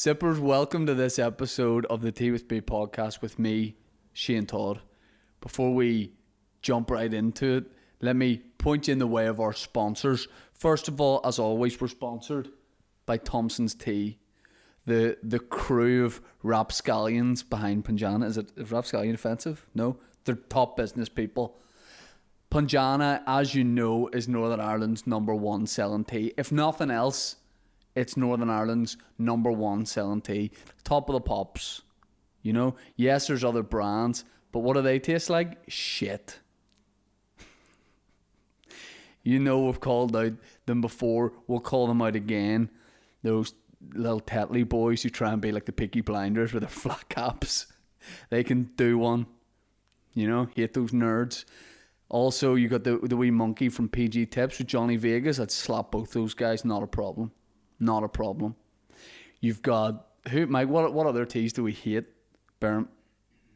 Sippers, welcome to this episode of the Tea With Me podcast with me, Shane Todd. Before we jump right into it, let me point you in the way of our sponsors. First of all, as always, we're sponsored by Thompson's Tea, the crew of rapscallions behind Punjana. Is rapscallion offensive? No? They're top business people. Punjana, as you know, is Northern Ireland's #1 selling tea. If nothing else, it's Northern Ireland's #1 selling tea. Top of the pops. You know? Yes, there's other brands, but what do they taste like? Shit. You know we've called out them before. We'll call them out again. Those little Tetley boys who try and be like the Peaky Blinders with their flat caps. They can do one. You know? Hate those nerds. Also, you got the wee monkey from PG Tips with Johnny Vegas. I'd slap both those guys. Not a problem. Not a problem. You've got Mike? What other teas do we hate? Baron,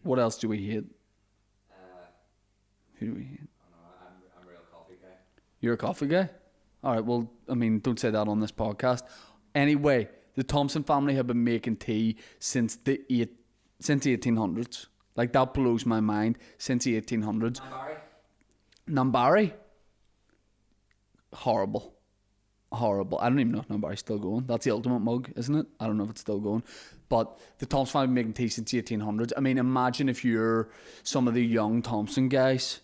what else do we hate? Who do we hate? I'm a real coffee guy. You're a coffee guy? All right. Well, I mean, don't say that on this podcast. Anyway, the Thompson family have been making tea since the 1800s. Like, that blows my mind. Since the 1800s. Nambari? Horrible. I don't even know if Nambari's still going. That's the ultimate mug, isn't it? I don't know if it's still going. But the Thompson family have been making tea since the 1800s. I mean, imagine if you're some of the young Thompson guys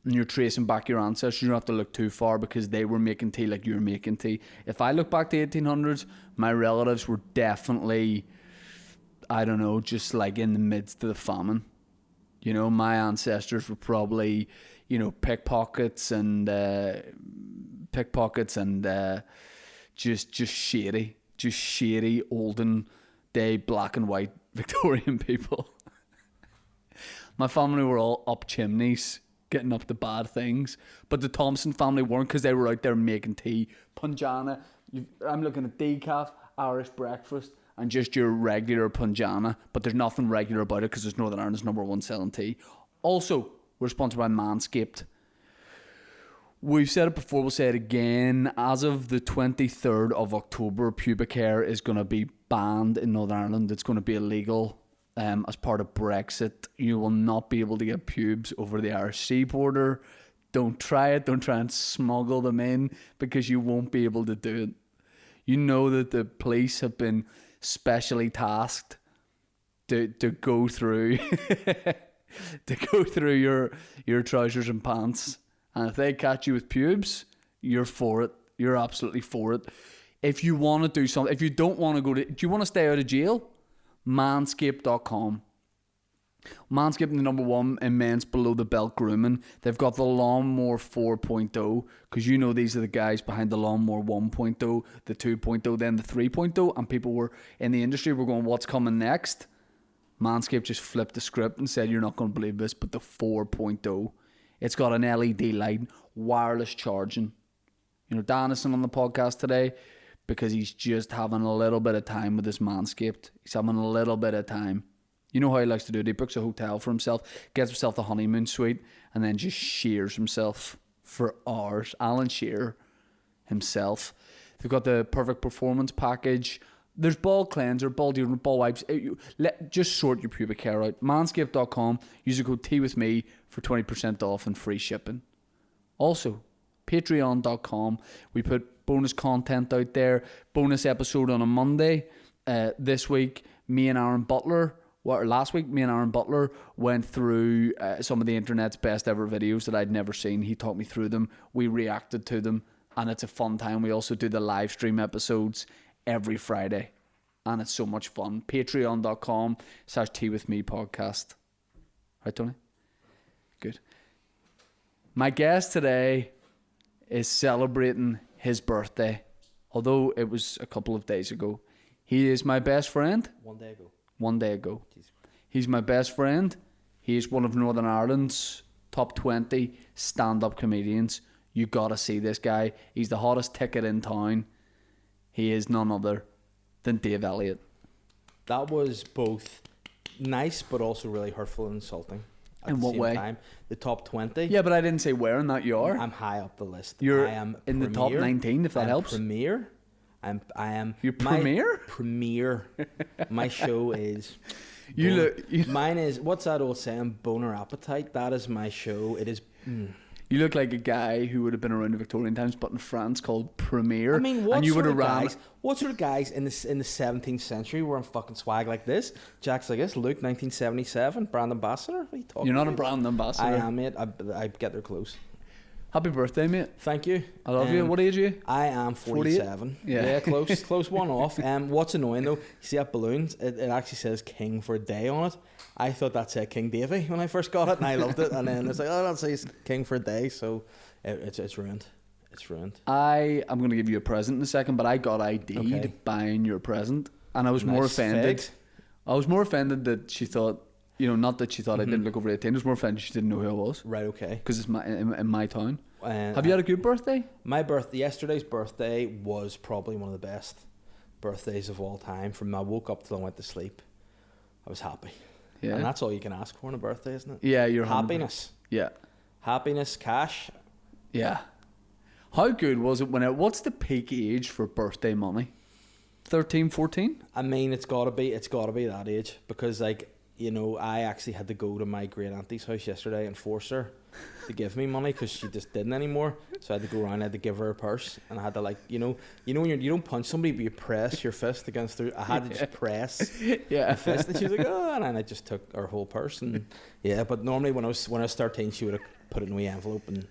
and you're tracing back your ancestors. You don't have to look too far because they were making tea like you're making tea. If I look back to the 1800s, my relatives were definitely, I don't know, just like in the midst of the famine. You know, my ancestors were probably, you know, pickpockets and just shady olden day black and white Victorian people. My family were all up chimneys getting up to bad things, but the Thompson family weren't because they were out there making tea. Punjana, I'm looking at decaf, Irish breakfast and just your regular Punjana, but there's nothing regular about it because it's Northern Ireland's #1 selling tea. Also, we're sponsored by Manscaped. We've said it before, we'll say it again. As of the 23rd of October, pubic hair is going to be banned in Northern Ireland. It's going to be illegal as part of Brexit. You will not be able to get pubes over the Irish sea border. Don't try it. Don't try and smuggle them in because you won't be able to do it. You know that the police have been specially tasked to go through your trousers and pants. And if they catch you with pubes, you're for it. You're absolutely for it. If you want to do something, if you don't want to do you want to stay out of jail? Manscaped.com. Manscaped is the #1 in men's below the belt grooming. They've got the Lawnmower 4.0 because you know these are the guys behind the Lawnmower 1.0, the 2.0, then the 3.0, and people were in the industry were going, what's coming next? Manscaped just flipped the script and said, you're not going to believe this, but the 4.0. It's got an LED light, wireless charging. You know, Dan isn't on the podcast today because he's just having a little bit of time with his Manscaped. He's having a little bit of time. You know how he likes to do it. He books a hotel for himself, gets himself the honeymoon suite, and then just shears himself for hours. Alan Shearer himself. They've got the perfect performance package. There's ball cleanser, ball deodorant, ball wipes. Just sort your pubic hair out. Manscaped.com. Use the code TEAWITHME for 20% off and free shipping. Also, Patreon.com. We put bonus content out there. Bonus episode on a Monday. This week, last week, me and Aaron Butler went through some of the internet's best ever videos that I'd never seen. He taught me through them. We reacted to them, and it's a fun time. We also do the live stream episodes every Friday, and it's so much fun. Patreon.com/teawithmepodcast. Right, Tony? Good. My guest today is celebrating his birthday, although it was a couple of days ago. He is my best friend. 1 day ago. 1 day ago. He's my best friend. He is one of Northern Ireland's top 20 stand-up comedians. You gotta see this guy. He's the hottest ticket in town. He is none other than Dave Elliott. That was both nice but also really hurtful and insulting. In what way? Time. The top 20. Yeah, but I didn't say where in that you are. I'm high up the list. You're I am in the top 19, if that helps. Premier. I am. Your my premiere? Premiere. My show is. Mine is, what's that old saying? Boner appetite. That is my show. It is. You look like a guy who would have been around the Victorian times, but in France called Premier. I mean, what and you sort would of have ran. guys? What sort of guys in the 17th century were in fucking swag like this? Jack's like this. Luke, 1977, brand ambassador. What are you talking? You're not about? a brand ambassador. I am, mate. I get there close. Happy birthday, mate. Thank you. I love you. What age are you? I am 47. Yeah, close one off. What's annoying though, you see that balloons? It actually says King for a day on it. I thought that said King Davy when I first got it, and I loved it. And then it's like, oh, that says King for a day, so it's ruined. It's ruined. I am going to give you a present in a second, but I got ID'd buying your present, and I was more offended. Fit. I was more offended that she thought, not that she thought I didn't look over 18. I was more offended she didn't know who I was. Right. Okay. Because it's in my town. Have you had a good birthday? Yesterday's birthday was probably one of the best birthdays of all time. From I woke up till I went to sleep, I was happy. Yeah. And that's all you can ask for on a birthday, isn't it? Yeah, you're happiness. Yeah. Happiness, cash. Yeah. How good was it what's the peak age for birthday money? 13, 14? I mean, it's gotta be that age, because I actually had to go to my great auntie's house yesterday and force her to give me money because she just didn't anymore. So I had to go around, I had to give her a purse, and I had to when you don't punch somebody, but you press your fist against their. I had to just press the fist, and she was like, oh, and then I just took her whole purse, and But normally when I was 13, she would have put it in a wee envelope and.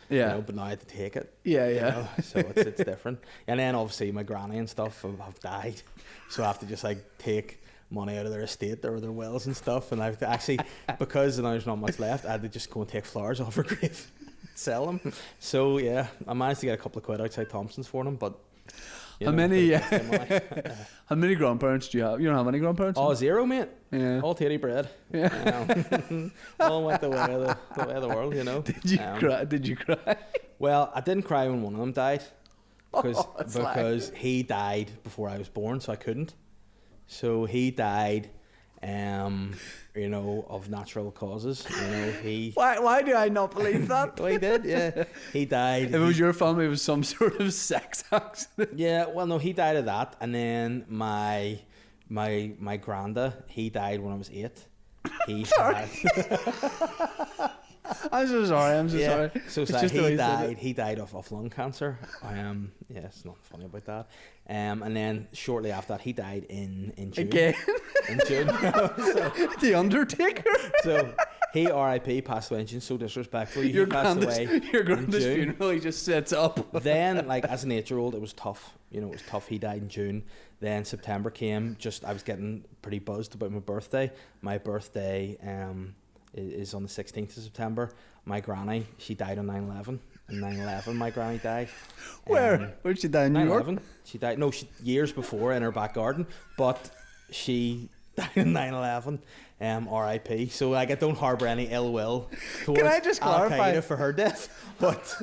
But now I had to take it. So it's different. And then obviously my granny and stuff have died, so I have to just take money out of their estate or their wills and stuff. And I've to actually, because there's not much left, I had to just go and take flowers off her grave, sell them. So yeah, I managed to get a couple of quid outside Thompson's for them. But how many grandparents do you have? You don't have any grandparents? Oh, zero, mate. Yeah. All titty bread. Yeah. All went the way of the world, Did you cry? Well, I didn't cry when one of them died because he died before I was born, so I couldn't. So he died, of natural causes. Why do I not believe that? Well, he did, yeah. He died. If it was your family, it was some sort of sex accident. Yeah, well, no, he died of that, and then my granda, he died when I was 8. Sorry. I'm so sorry. So he died of lung cancer. It's not funny about that. And then shortly after that, he died in June. Again? In June. The Undertaker? So he R.I.P. passed away in June. So disrespectful. Your granddad's funeral, he just sets up. Then, as an 8-year-old, it was tough. It was tough. He died in June. Then September came. I was getting pretty buzzed about my birthday. My birthday is on the 16th of September. My granny, she died on 9/11. On 9/11, my granny died. Where'd she die? In New York? She died. No, years before in her back garden. But she died on 9/11. R.I.P. So I don't harbour any ill will towards Can I just clarify Al-Qaeda for her death? But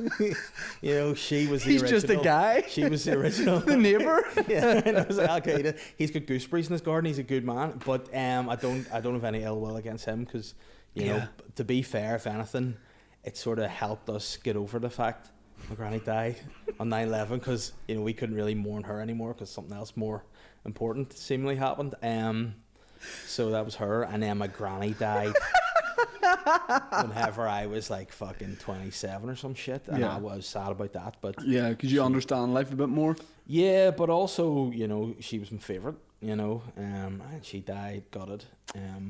she was the He's original. just a guy. She was the original. The neighbour. Yeah, and I was like, Al-Qaeda. He's got gooseberries in his garden. He's a good man. But I don't have any ill will against him because to be fair, if anything, it sort of helped us get over the fact my granny died on 9/11 because we couldn't really mourn her anymore because something else more important seemingly happened. So that was her, and then my granny died whenever I was fucking 27 or some shit, and I was sad about that. But yeah, because you understand life a bit more. Yeah, but also she was my favourite. And she died, gutted.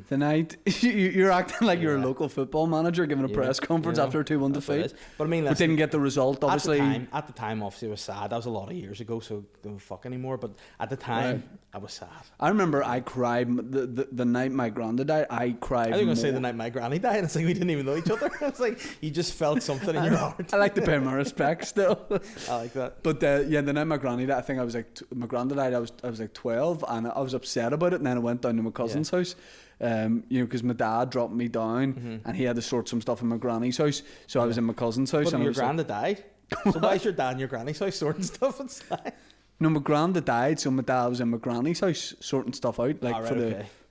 The night you're acting like you're a local football manager giving a press conference after a 2-1 defeat. But I mean, we didn't get the result, obviously. At the time, obviously, it was sad. That was a lot of years ago, so don't fuck anymore. But at the time, I was sad. I remember I cried the night my granda died. I cried. I was going to say the night my granny died, and it's like we didn't even know each other. It's like you just felt something in your heart. I like to pay my respects still. I like that. But the night my granny died, I think I was my granda died. I was 12, and I was upset about it. And then I went down to my cousin's house. Because my dad dropped me down and he had to sort some stuff in my granny's house. So I was in my cousin's house. But and your granda died? So why is your dad in your granny's house sorting stuff inside? No, my granda died, so my dad was in my granny's house sorting stuff out,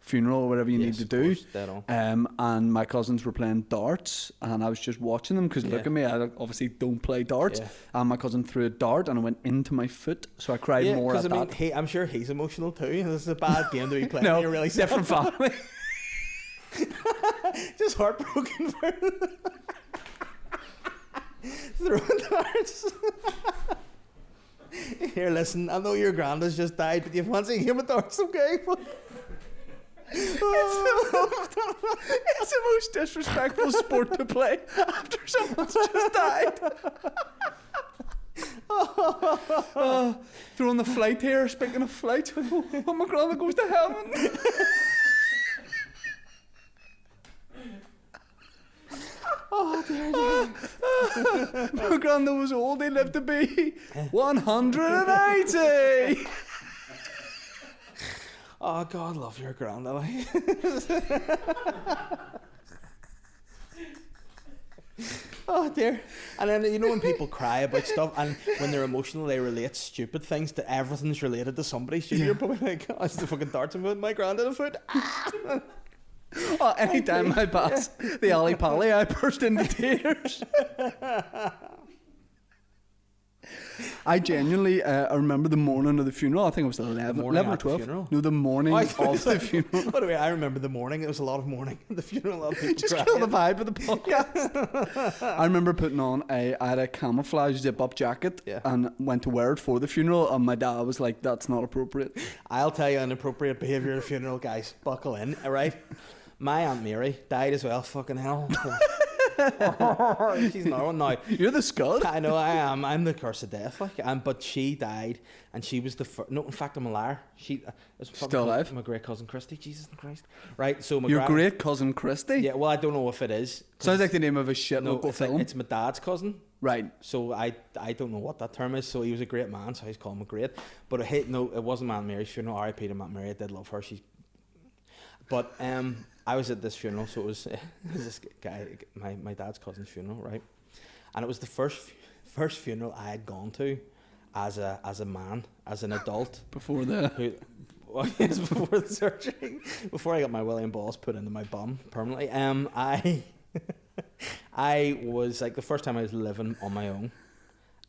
funeral or whatever you need to of do. course, dead on. And my cousins were playing darts, and I was just watching them because look at me, I obviously don't play darts. Yeah. And my cousin threw a dart and it went into my foot, so I cried more at that. I'm sure he's emotional too. This is a bad game to be playing. No, You're really different family. Just heartbroken for throwing darts. Here, listen, I know your granddad's just died, but you fancy a game of darts, okay? It's the most disrespectful sport to play after someone's just died. Throwing the flight here, speaking of flight, oh, my grandma goes to heaven. Oh, dear. My grandma was old, he lived to be 180. Oh, God, love your granddad. Oh, dear. And then, you know, when people cry about stuff and when they're emotional, they relate stupid things to everything's related to somebody. So you're probably like, oh, it's the fucking darts about my granddad foot. Oh, anytime I pass the Ali Pali, I burst into tears. I genuinely, I remember the morning of the funeral. I think it was 11 or 12. Funeral? No, the morning of the funeral. By the way, I remember the morning. It was a lot of mourning. The funeral, a lot of people Just crying. kill the vibe of the podcast. I remember putting on I had a camouflage zip-up jacket and went to wear it for the funeral, and my dad was like, that's not appropriate. I'll tell you inappropriate behaviour at a funeral, guys. Buckle in, alright? My Aunt Mary died as well, fucking hell. She's not one now. You're the scud. I know I am. I'm the curse of death, like. But she died, and she was the first. No, in fact, I'm a liar. She was still alive. My great cousin Christy. Jesus Christ. Right. So my your great cousin Christy. Yeah. Well, I don't know if it is. Sounds like the name of a shit no, local film. It's my dad's cousin. Right. So I don't know what that term is. So he was a great man. So I just call him a great. But it wasn't Aunt Mary's funeral. R.I.P. to Aunt Mary. I did love her. But I was at this funeral, so it was this guy, my dad's cousin's funeral, right? And it was the first funeral I had gone to as a man, as an adult. Before before the surgery, before I got my William balls put into my bum permanently. I was like the first time I was living on my own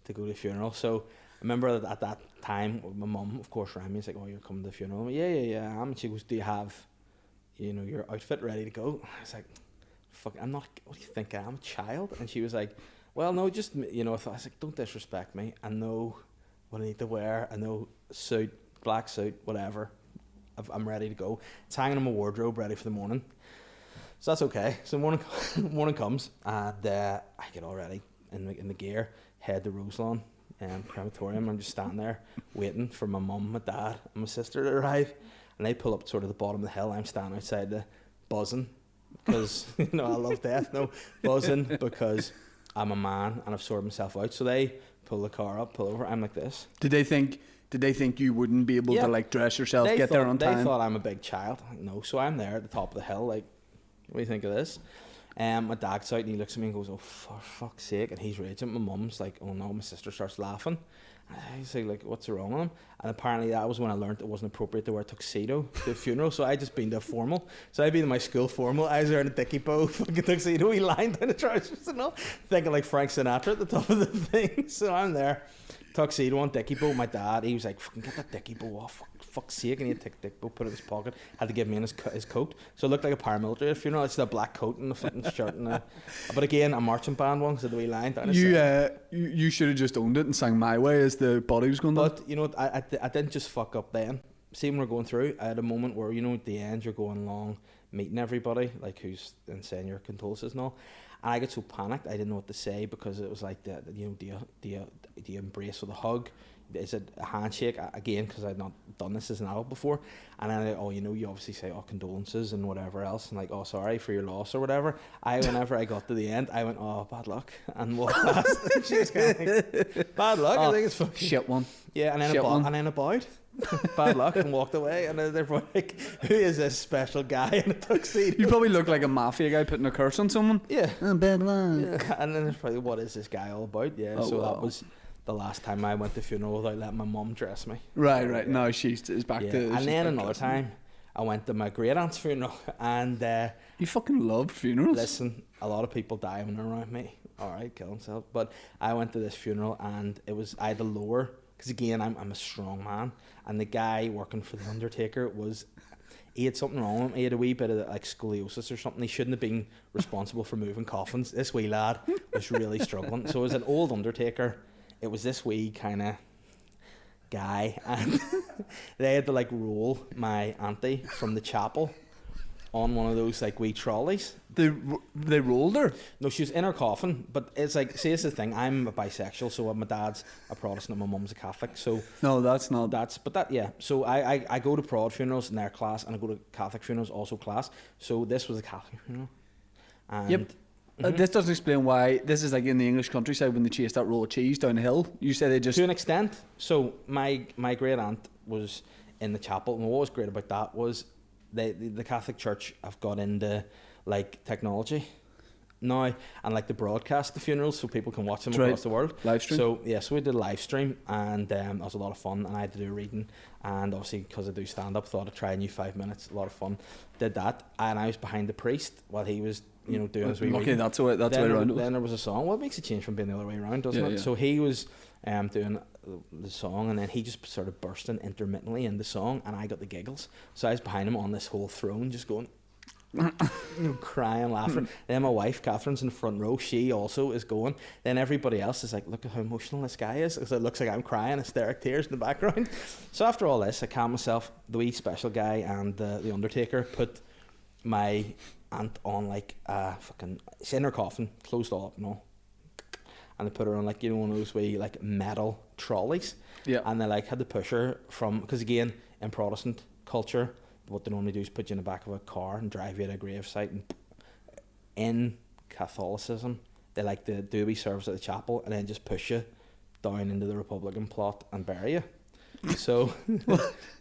to go to a funeral. So I remember at that time, my mum, of course, rang me. It's like, "Oh, you're coming to the funeral?" I'm like, yeah, I am. And she goes, "Do you have, your outfit ready to go?" I was like, "Fuck, I'm not. What do you think I am, a child?" And she was like, "Well, no, just I thought, I was like, don't disrespect me. I know what I need to wear. I know suit, black suit, whatever. I'm ready to go. It's hanging in my wardrobe, ready for the morning." So that's okay. So morning comes, and I get all ready in the gear, head to Roselawn crematorium. I'm just standing there waiting for my mum, my dad, and my sister to arrive. And they pull up sort of the bottom of the hill. I'm standing outside the buzzing because I love death. No, buzzing because I'm a man and I've sorted myself out. So they pull the car up, pull over. I'm like this. Did they think you wouldn't be able to dress yourself, get there on time? They thought I'm a big child. No, so I'm there at the top of the hill. Like, what do you think of this? My dad's out and he looks at me and goes, "Oh, for fuck's sake!" And he's raging. My mum's like, "Oh no!" My sister starts laughing. I say, like, "What's wrong with him?" And apparently that was when I learned it wasn't appropriate to wear a tuxedo to the funeral. So I just been to a formal. So I'd been in my school formal. I was wearing a dicky bow fucking tuxedo. He lined down the trousers and all, thinking like Frank Sinatra at the top of the thing. So I'm there, tuxedo on, dicky bow. My dad, he was like, "Fucking get that dicky bow off, fuck's sake!" And he had to take the dicky bow, put it in his pocket. Had to give me in his coat. So it looked like a paramilitary at a funeral. It's a black coat and a fucking shirt and but again, a marching band one, so the wee line down. You should have just owned it and sang "My Way" as the body was going down. But you know what? I didn't just fuck up then. See, when we're going through, I had a moment where at the end you're going along, meeting everybody, like who's and saying your condolences and all. And I got so panicked, I didn't know what to say because it was like, do you embrace with a hug? Is it a handshake? Again, because I'd not done this as an adult before. And then, you obviously say, "Oh, condolences," and whatever else. And like, "Oh, sorry for your loss," or whatever. Whenever I got to the end, I went, "Oh, bad luck," and walked past. And she was kind of like, "Bad luck." I think it's fucking shit one. Yeah, and then I bowed. Bad luck, and walked away. And then they're like, "Who is this special guy in a tuxedo?" You probably look like a mafia guy putting a curse on someone. Yeah. Oh, bad luck. Yeah. And then there's probably, "What is this guy all about?" Yeah. That was the last time I went to funeral without letting my mum dress me. Right. No, she's back to. And then another time, I went to my great aunt's funeral, and You fucking love funerals. listen, a lot of people die when they're around me. All right, kill himself. But I went to this funeral, and I had to lower, because again, I'm a strong man, and the guy working for the undertaker he had something wrong with him. He had a wee bit of like scoliosis or something. He shouldn't have been responsible for moving coffins. This wee lad was really struggling. So it was an old undertaker. It was this wee kind of guy, and they had to like roll my auntie from the chapel on one of those like wee trolleys. They rolled her. No, she was in her coffin, but it's like, see, it's the thing. I'm a bisexual, so my dad's a Protestant and my mum's a Catholic. So No, that's not. yeah. So I go to Prod funerals and they're class, and I go to Catholic funerals also class. So this was a Catholic funeral. And Yep. This doesn't explain why. This is like in the English countryside when they chase that roll of cheese down the hill. You say they just. to an extent. So my great aunt was in the chapel, and what was great about that was the Catholic Church have got into like technology now, and like to broadcast the funerals so people can watch them That's right. across the world. Live stream. So yeah, so we did a live stream, and that was a lot of fun, and I had to do a reading, and obviously because I do stand up, thought I'd try a new 5 minutes. A lot of fun. Did that, and I was behind the priest while he was doing his wee Okay, reading. that's the way around it. Then there was a song. Well, it makes a change from being the other way around, doesn't Yeah, it? yeah. So he was doing the song, and then he just sort of bursting intermittently in the song, and I got the giggles. So I was behind him on this whole throne, just going, crying, laughing. Then my wife, Catherine's in the front row. She also is going. Then everybody else is like, look at how emotional this guy is. Because it looks like I'm crying, hysteric tears in the background. So after all this, I calmed myself. The wee special guy and the undertaker put my aunt on like fucking, she's in her coffin, closed all up and all, and they put her on like one of those wee like metal trolleys. Yeah. And they like had to push her from, because again in Protestant culture what they normally do is put you in the back of a car and drive you to a gravesite. And in Catholicism they like to do a wee service at the chapel and then just push you down into the Republican plot and bury you. So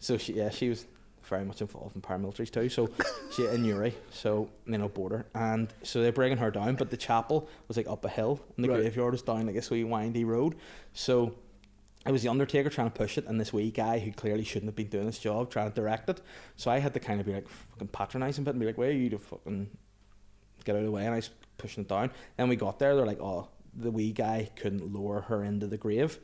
she was very much involved in paramilitaries too. So she in Uri, so border, and so they're bringing her down. But the chapel was like up a hill, and the graveyard was down like this wee windy road. So it was the undertaker trying to push it, and this wee guy who clearly shouldn't have been doing his job trying to direct it. So I had to kind of be like fucking patronising a bit and be like, "Where are you to fucking get out of the way?" And I was pushing it down. Then we got there, they're like, "Oh, the wee guy couldn't lower her into the grave."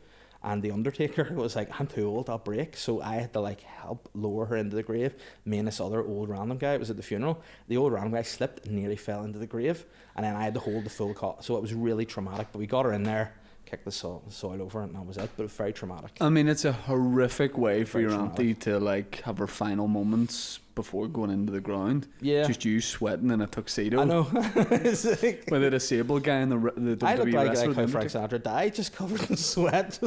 And the undertaker was like, "I'm too old, I'll break." So I had to like help lower her into the grave. Me and this other old random guy, it was at the funeral. The old random guy slipped and nearly fell into the grave. And then I had to hold the full cot. So it was really traumatic. But we got her in there, kicked the soil over, and that was it. But it was very traumatic. I mean, it's a horrific way for Very your auntie to like have her final moments before going into the ground. Yeah. Just you sweating in a tuxedo. I know. It's like, With a disabled guy in the WWE I looked wrestler. like how Frank Sinatra died, just covered in sweat.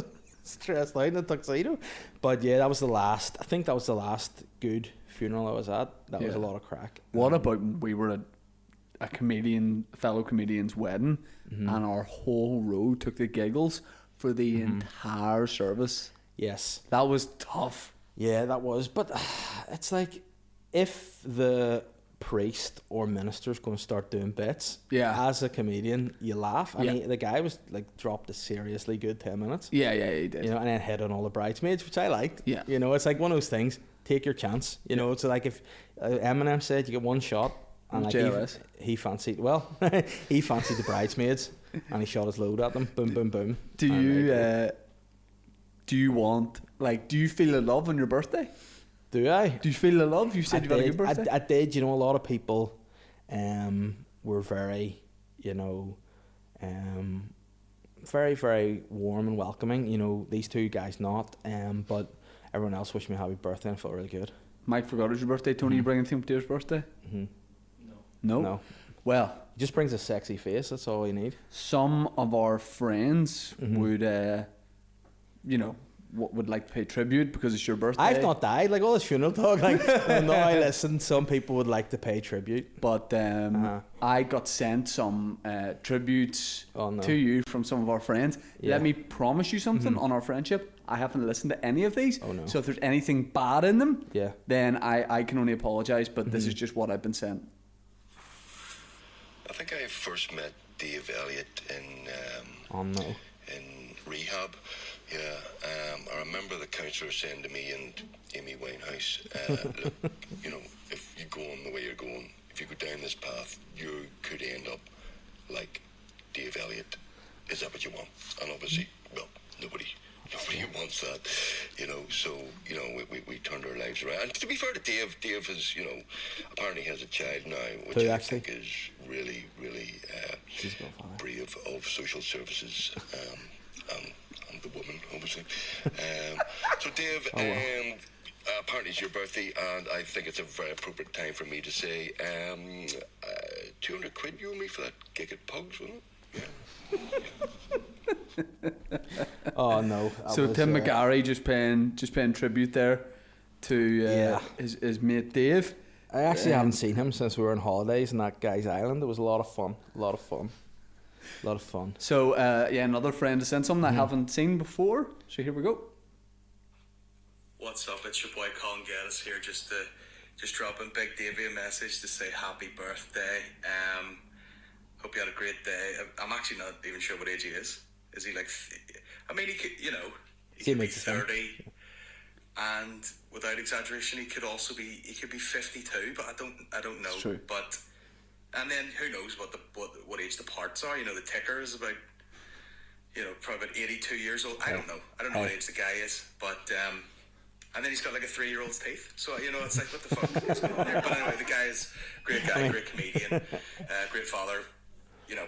Stressed out in a tuxedo. But yeah, that was the last. I think that was the last good funeral I was at. That was a lot of crack. What about when we were at a fellow comedian's wedding, and our whole row took the giggles for the entire service? Yes. That was tough. Yeah, that was. But it's like, if the priest or minister's going to start doing bits, as a comedian, you laugh. And the guy was like dropped a seriously good 10 minutes. Yeah, he did. And then hit on all the bridesmaids, which I liked. Yeah. It's like one of those things. Take your chance. It's like if Eminem said you get one shot, and like he fancied the bridesmaids, and he shot his load at them. Boom, boom, boom. Do you feel the love on your birthday? Do I? Do you feel the love? You said you had a good birthday. I did. A lot of people were very, very, very warm and welcoming. These two guys not, but everyone else wished me a happy birthday, and I felt really good. Mike forgot it was your birthday. Tony, you bring anything to his birthday? No. Well, it just brings a sexy face. That's all you need. Some of our friends would, would like to pay tribute because it's your birthday. I've not died. Like all this funeral talk. Like no, I listen. Some people would like to pay tribute, but I got sent some tributes to you from some of our friends. Yeah. Let me promise you something on our friendship. I haven't listened to any of these. Oh, no. So if there's anything bad in them, yeah, then I can only apologise. But this is just what I've been sent. I think I first met Dave Elliott in in rehab. I remember the counsellor saying to me and Amy Winehouse, look, you know, if you go on the way you're going, if you go down this path, you could end up like Dave Elliott. Is that what you want? And obviously, well, nobody wants that, you know. So, you know, we turned our lives around. And to be fair to Dave has, you know, apparently has a child now, which I think is really, really brave of social services. And the woman, obviously. So, Dave, apparently it's your birthday, and I think it's a very appropriate time for me to say, 200 quid you owe me for that gig at Pugs, wasn't it? Yeah. Oh no! So Tim McGarry just paying tribute there to his mate Dave. I actually haven't seen him since we were on holidays in that guy's island. It was a lot of fun. So another friend has sent something I haven't seen before. So here we go. What's up? It's your boy Colin Geddes here. Just dropping Big Davey a message to say happy birthday. Hope you had a great day. I'm actually not even sure what age he is. Is he like? I mean, he could, you know, he could be 30, and without exaggeration, he could be 52. But I don't know. True. But and then who knows what age the parts are? You know, the ticker is about, you know, probably about 82 years old. I don't know what age the guy is, but and then he's got like a 3-year-old's teeth. So, you know, it's like, what the fuck is going on here? But anyway, the guy is a great guy, great comedian, great father. You know,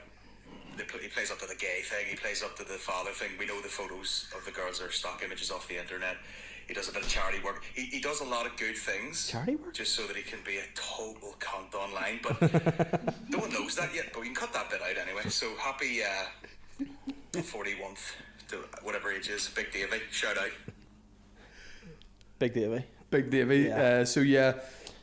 he plays up to the gay thing, he plays up to the father thing. We know the photos of the girls are stock images off the internet. He does a bit of charity work. He does a lot of good things. Charity work? Just so that he can be a total cunt online. But no one knows that yet, but we can cut that bit out anyway. So happy 41th to whatever age is. Big Davey, shout out. Big Davey. Yeah.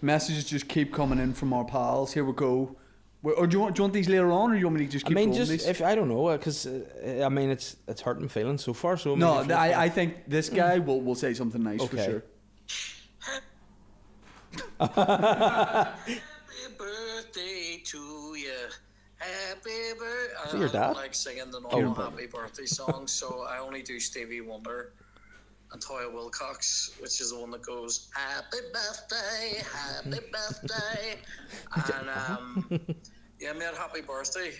Messages just keep coming in from our pals. Here we go. Or do you want these later on, or do you want me to just keep rolling these? If I don't know, because I mean it's hurt my feelings so far. So I think this guy will say something nice for sure. Happy birthday to you. Happy birthday. Is it your dad? I don't like singing the normal happy birthday songs, so I only do Stevie Wonder and Toya Wilcox, which is the one that goes happy birthday. And yeah, I made a happy birthday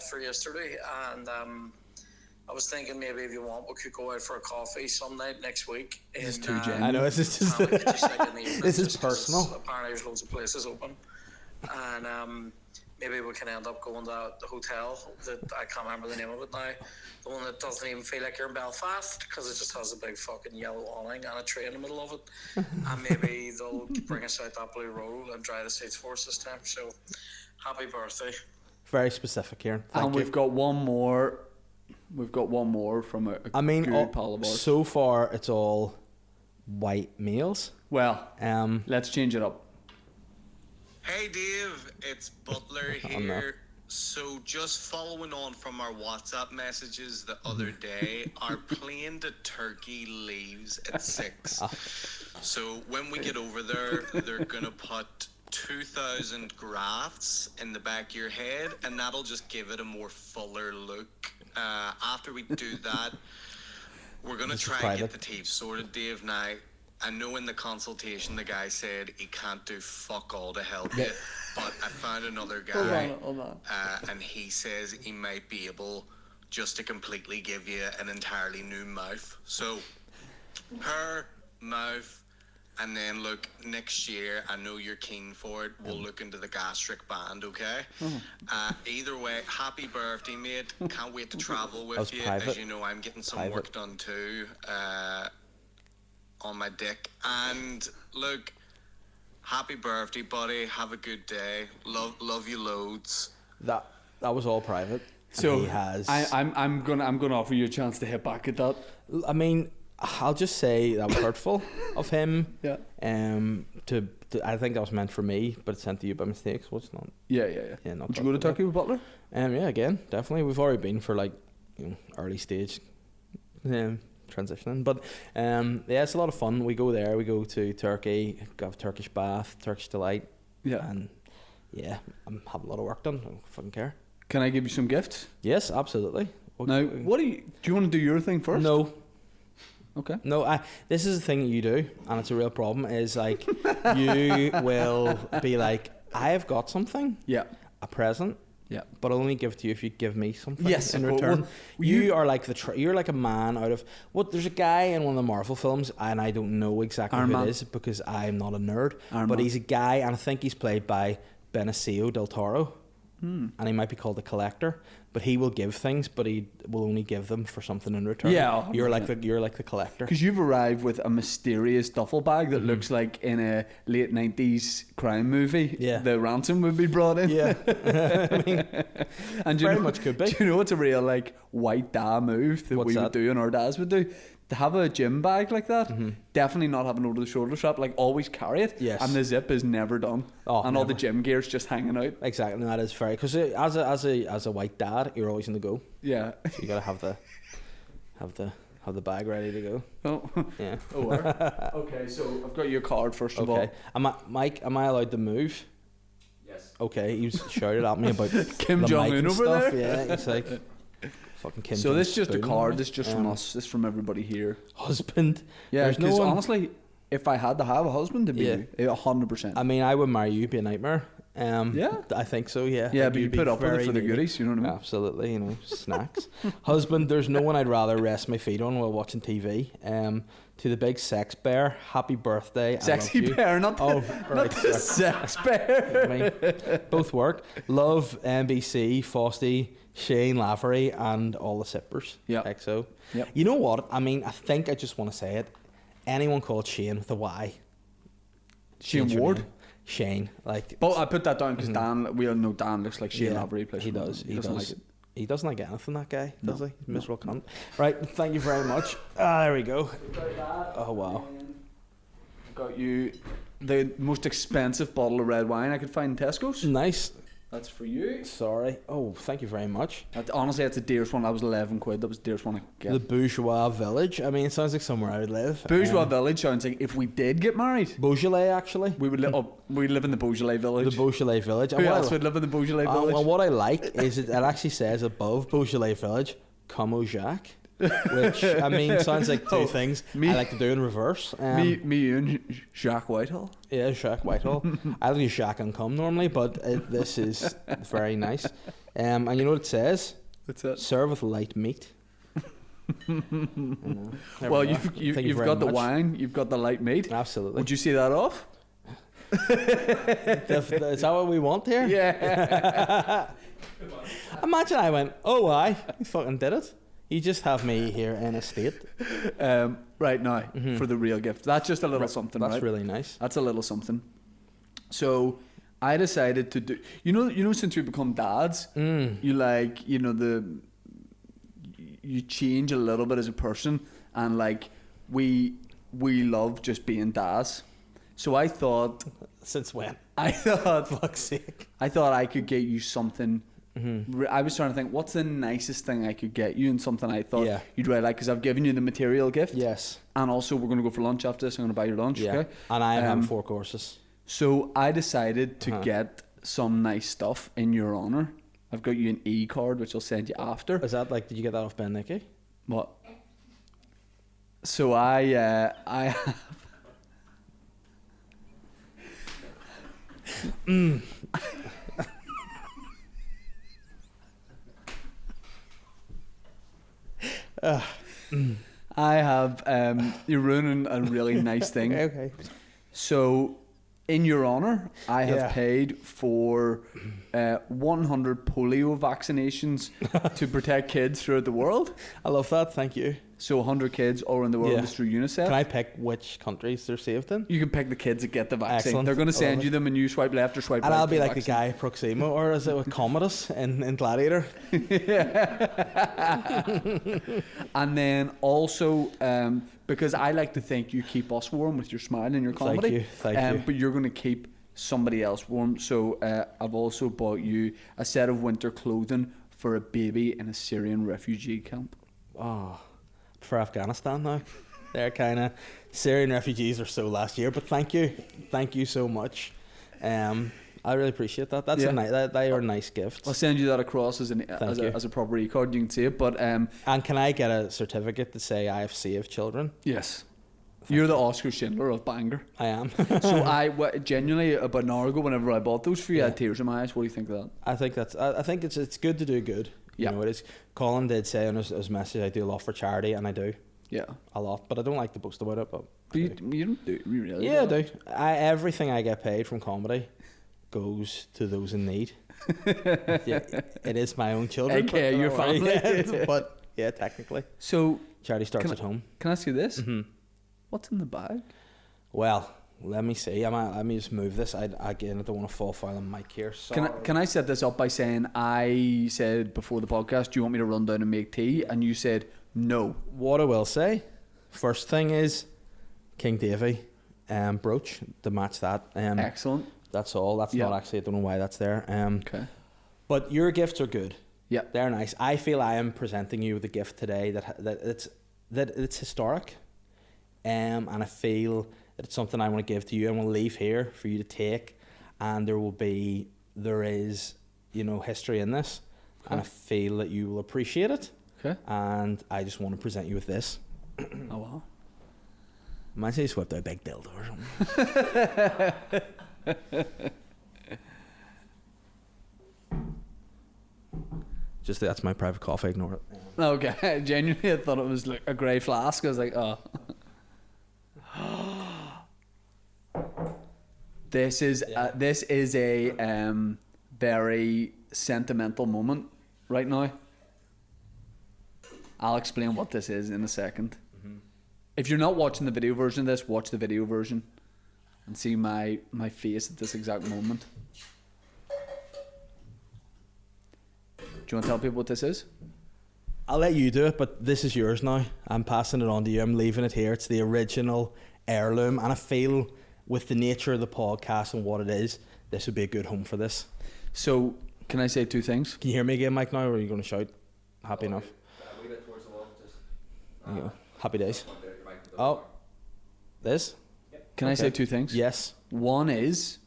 for yesterday, and I was thinking maybe if you want, we could go out for a coffee some night next week. This is too genuine. I know, this is just this is personal. Apparently there's loads of places open, and maybe we can end up going to the hotel that I can't remember the name of it now. The one that doesn't even feel like you're in Belfast because it just has a big fucking yellow awning and a tree in the middle of it. And maybe they'll bring us out that blue road and dry the seats for us this time. So, happy birthday. Very specific here. And we've got one more. We've got one more from a good pal of ours. So far it's all white males. Well, let's change it up. Hey Dave, it's Butler here. No. So just following on from our WhatsApp messages the other day, our plane to Turkey leaves at 6. So when we get over there, they're going to put 2,000 grafts in the back of your head, and that'll just give it a more fuller look. After we do that, we're going to try and get the teeth sorted, Dave. Now, I know in the consultation the guy said he can't do fuck all to help you, but I found another guy, hold on. And he says he might be able just to completely give you an entirely new mouth. So, her mouth, and then look, next year, I know you're keen for it, we'll look into the gastric band, okay? Either way, happy birthday, mate. Can't wait to travel with you. As you know, I'm getting some work done too. On my dick. And look, happy birthday, buddy. Have a good day. Love you loads. That was all private. So he has. I'm gonna offer you a chance to hit back at that. I mean, I'll just say that was hurtful of him. Yeah. To I think that was meant for me, but it's sent to you by mistake, so it's not. Yeah. Not Would you go to Turkey with Butler? Yeah, again, definitely. We've already been for early stage. Transitioning, but it's a lot of fun. We go there, we go to Turkey, have Turkish bath, Turkish delight, and I'm having a lot of work done. I don't fucking care. Can I give you some gifts? Yes, absolutely. Now, do you want to do your thing first? No, Okay. No, this is the thing that you do, and it's a real problem, is like, you will be like, I have got something, Yeah. a present, Yeah. but I'll only give it to you if you give me something Yes, in well, return. well, You are like you're like a man out of there's a guy in one of the Marvel films, and I don't know exactly Iron who Man. it is because I'm not a nerd. Iron but Man. he's a guy, and I think he's played by Benicio del Toro, and he might be called the Collector. But he will give things, but he will only give them for something in return. Yeah, you're like the Collector. Because you've arrived with a mysterious duffel bag that looks like in a late 90s crime movie. Yeah. The ransom would be brought in. Yeah, I mean, And do you very know, much could be. Do you know what's a real like white dad move that What's we would that? do and our dads would do? To have a gym bag like that, definitely not have an over the shoulder strap. Like always carry it. Yes. And the zip is never done. Oh, and all the never. gym gear's just hanging out. Exactly, that is very because as a white dad, you're always on the go. Yeah. So you gotta have the bag ready to go. Oh. Yeah. Oh, okay, so I've got your card first of Okay. all. Mike, am I allowed to move? Yes. Okay. He shouted at me about Kim the Jong mic Un and over stuff. there. Yeah. He's like fucking Kim. So Jong this is just a Spoon. card. This is just from us. This is from everybody here. Husband. Yeah, There's no because one. honestly, if I had to have a husband, it'd be Yeah. you. 100%. I mean, I would marry you. Be a nightmare. Yeah. I think so. Yeah. Yeah, Like, but you you'd be put up with it very for the needy. goodies, you know what I mean? Absolutely, snacks. Husband, there's no one I'd rather rest my feet on while watching TV. To the big sex bear, happy birthday. I Sexy love you. bear, not the, Oh, not right, the sex bear. I mean, both work. Love, NBC, Fosty, Shane Lavery, and all the sippers. Yep. XO. Yep. You know what? I mean, I think I just want to say it. Anyone called Shane with a Y. Shane Change your Ward. name. Shane, like. But I put that down because Dan, we all know Dan looks like Shane Lavery. Plays he for does. London. He doesn't does. like it. He doesn't like anything, that guy, does he? He's a miserable cunt. Right, thank you very much. There we go. Oh, wow. Got you the most expensive bottle of red wine I could find in Tesco's. Nice. That's for you. Sorry. Oh, thank you very much. Honestly, that's the dearest one. That was 11 quid. That was the dearest one I could get. The Bourgeois Village. I mean, it sounds like somewhere I would live. Bourgeois Village sounds like if we did get married, Beaujolais, actually. we would we'd live in the Beaujolais Village. The Beaujolais Village. Who And what else I, would live in the Beaujolais Village? well, what I like is it actually says above Beaujolais Village, Comme au Jacques. Which, I mean, sounds like two Oh, things me- I like to do in reverse. me, you, and Jacques Whitehall. Yeah, Jacques Whitehall. I do Jacques and Cum normally, but this is very nice. And you know what it says? What's that? Serve with light meat. There Well, we are. you've Thank you you've very got the much. wine, you've got the light meat. Absolutely. Would you see that off? Is that what we want here? Yeah. Imagine I went, oh, I fucking did it. You just have me here in a state. Right now, for the real gift. That's just a little something, That's right? really nice. That's a little something. So I decided to do. You know, since we become dads, you like, you change a little bit as a person, and like we love just being dads. So I thought, Since when? fuck's sake. I thought I could get you something. I was trying to think, what's the nicest thing I could get you, and something I thought Yeah. you'd really like, because I've given you the material gift. Yes. And also, we're going to go for lunch after this. I'm going to buy your lunch. Yeah. Okay. And I am having Um, 4 courses. So I decided to get some nice stuff in your honor. I've got you an e-card, which I'll send you after. Is that like, did you get that off Ben Nicky? What? So I have. I have. You're ruining a really nice thing. Okay. So, in your honor, I have Yeah. paid for 100 polio vaccinations to protect kids throughout the world. I love that. Thank you. So 100 kids all around the world Yeah. is through UNICEF. Can I pick which countries they're saved in? You can pick the kids that get the vaccine. Excellent. They're going to I love send it. you them, and you swipe left or swipe And right. I'll be for like the vaccine. guy Proximo, or is it with Commodus in Gladiator? And then also, because I like to think you keep us warm with your smile and your comedy. Thank you. But you're going to keep somebody else warm. So I've also bought you a set of winter clothing for a baby in a Syrian refugee camp. Oh, for Afghanistan now. They're kind of Syrian refugees or so last year, but thank you so much. I really appreciate that. That's they are nice gifts. I'll send you that across as a proper e-card. You can see it. But and can I get a certificate to say I have saved children? Yes. You're the Oscar Schindler of Bangor. I am. So genuinely about an hour ago, whenever I bought those for you, I had tears in my eyes. What do you think of that? I think it's good to do good. You know, it is. Colin did say in his message, I do a lot for charity, and I do. Yeah, a lot, but I don't like to boast about it. But you don't do, you really? Yeah, I do. Everything I get paid from comedy goes to those in need. Yeah, it is my own children. Okay, your family. Yeah, but yeah, technically. So charity starts at home. Can I ask you this? Mm-hmm. What's in the bag? Well, let me see. Let me just move this. I don't want to fall foul on mic here. Sorry. Can I set this up by saying I said before the podcast, do you want me to run down and make tea? And you said no. What I will say, first thing is King Davy brooch to match that. Excellent. That's all. That's not actually. I don't know why that's there. Okay. But your gifts are good. Yeah, they're nice. I feel I am presenting you with a gift today that it's historic. And I feel that it's something I want to give to you and we'll leave here for you to take, and there is history in this, and I feel that you will appreciate it. Okay. And I just want to present you with this. Oh wow. Might say you swept out a big dildo or something. Just that's my private coffee, ignore it. Okay. Genuinely I thought it was like a grey flask. I was like, oh. This is a very sentimental moment right now. I'll explain what this is in a second. Mm-hmm. If you're not watching the video version of this, watch the video version and see my face at this exact moment. Do you want to tell people what this is? I'll let you do it, but this is yours now. I'm passing it on to you. I'm leaving it here. It's the original heirloom, and I feel with the nature of the podcast and what it is, this would be a good home for this. So, can I say two things? Can you hear me again, Mike, now, or are you going to shout? Happy enough? A wee bit towards the wall, just... There you go. Happy days. Oh, this? Can I say two things? Yes. One is,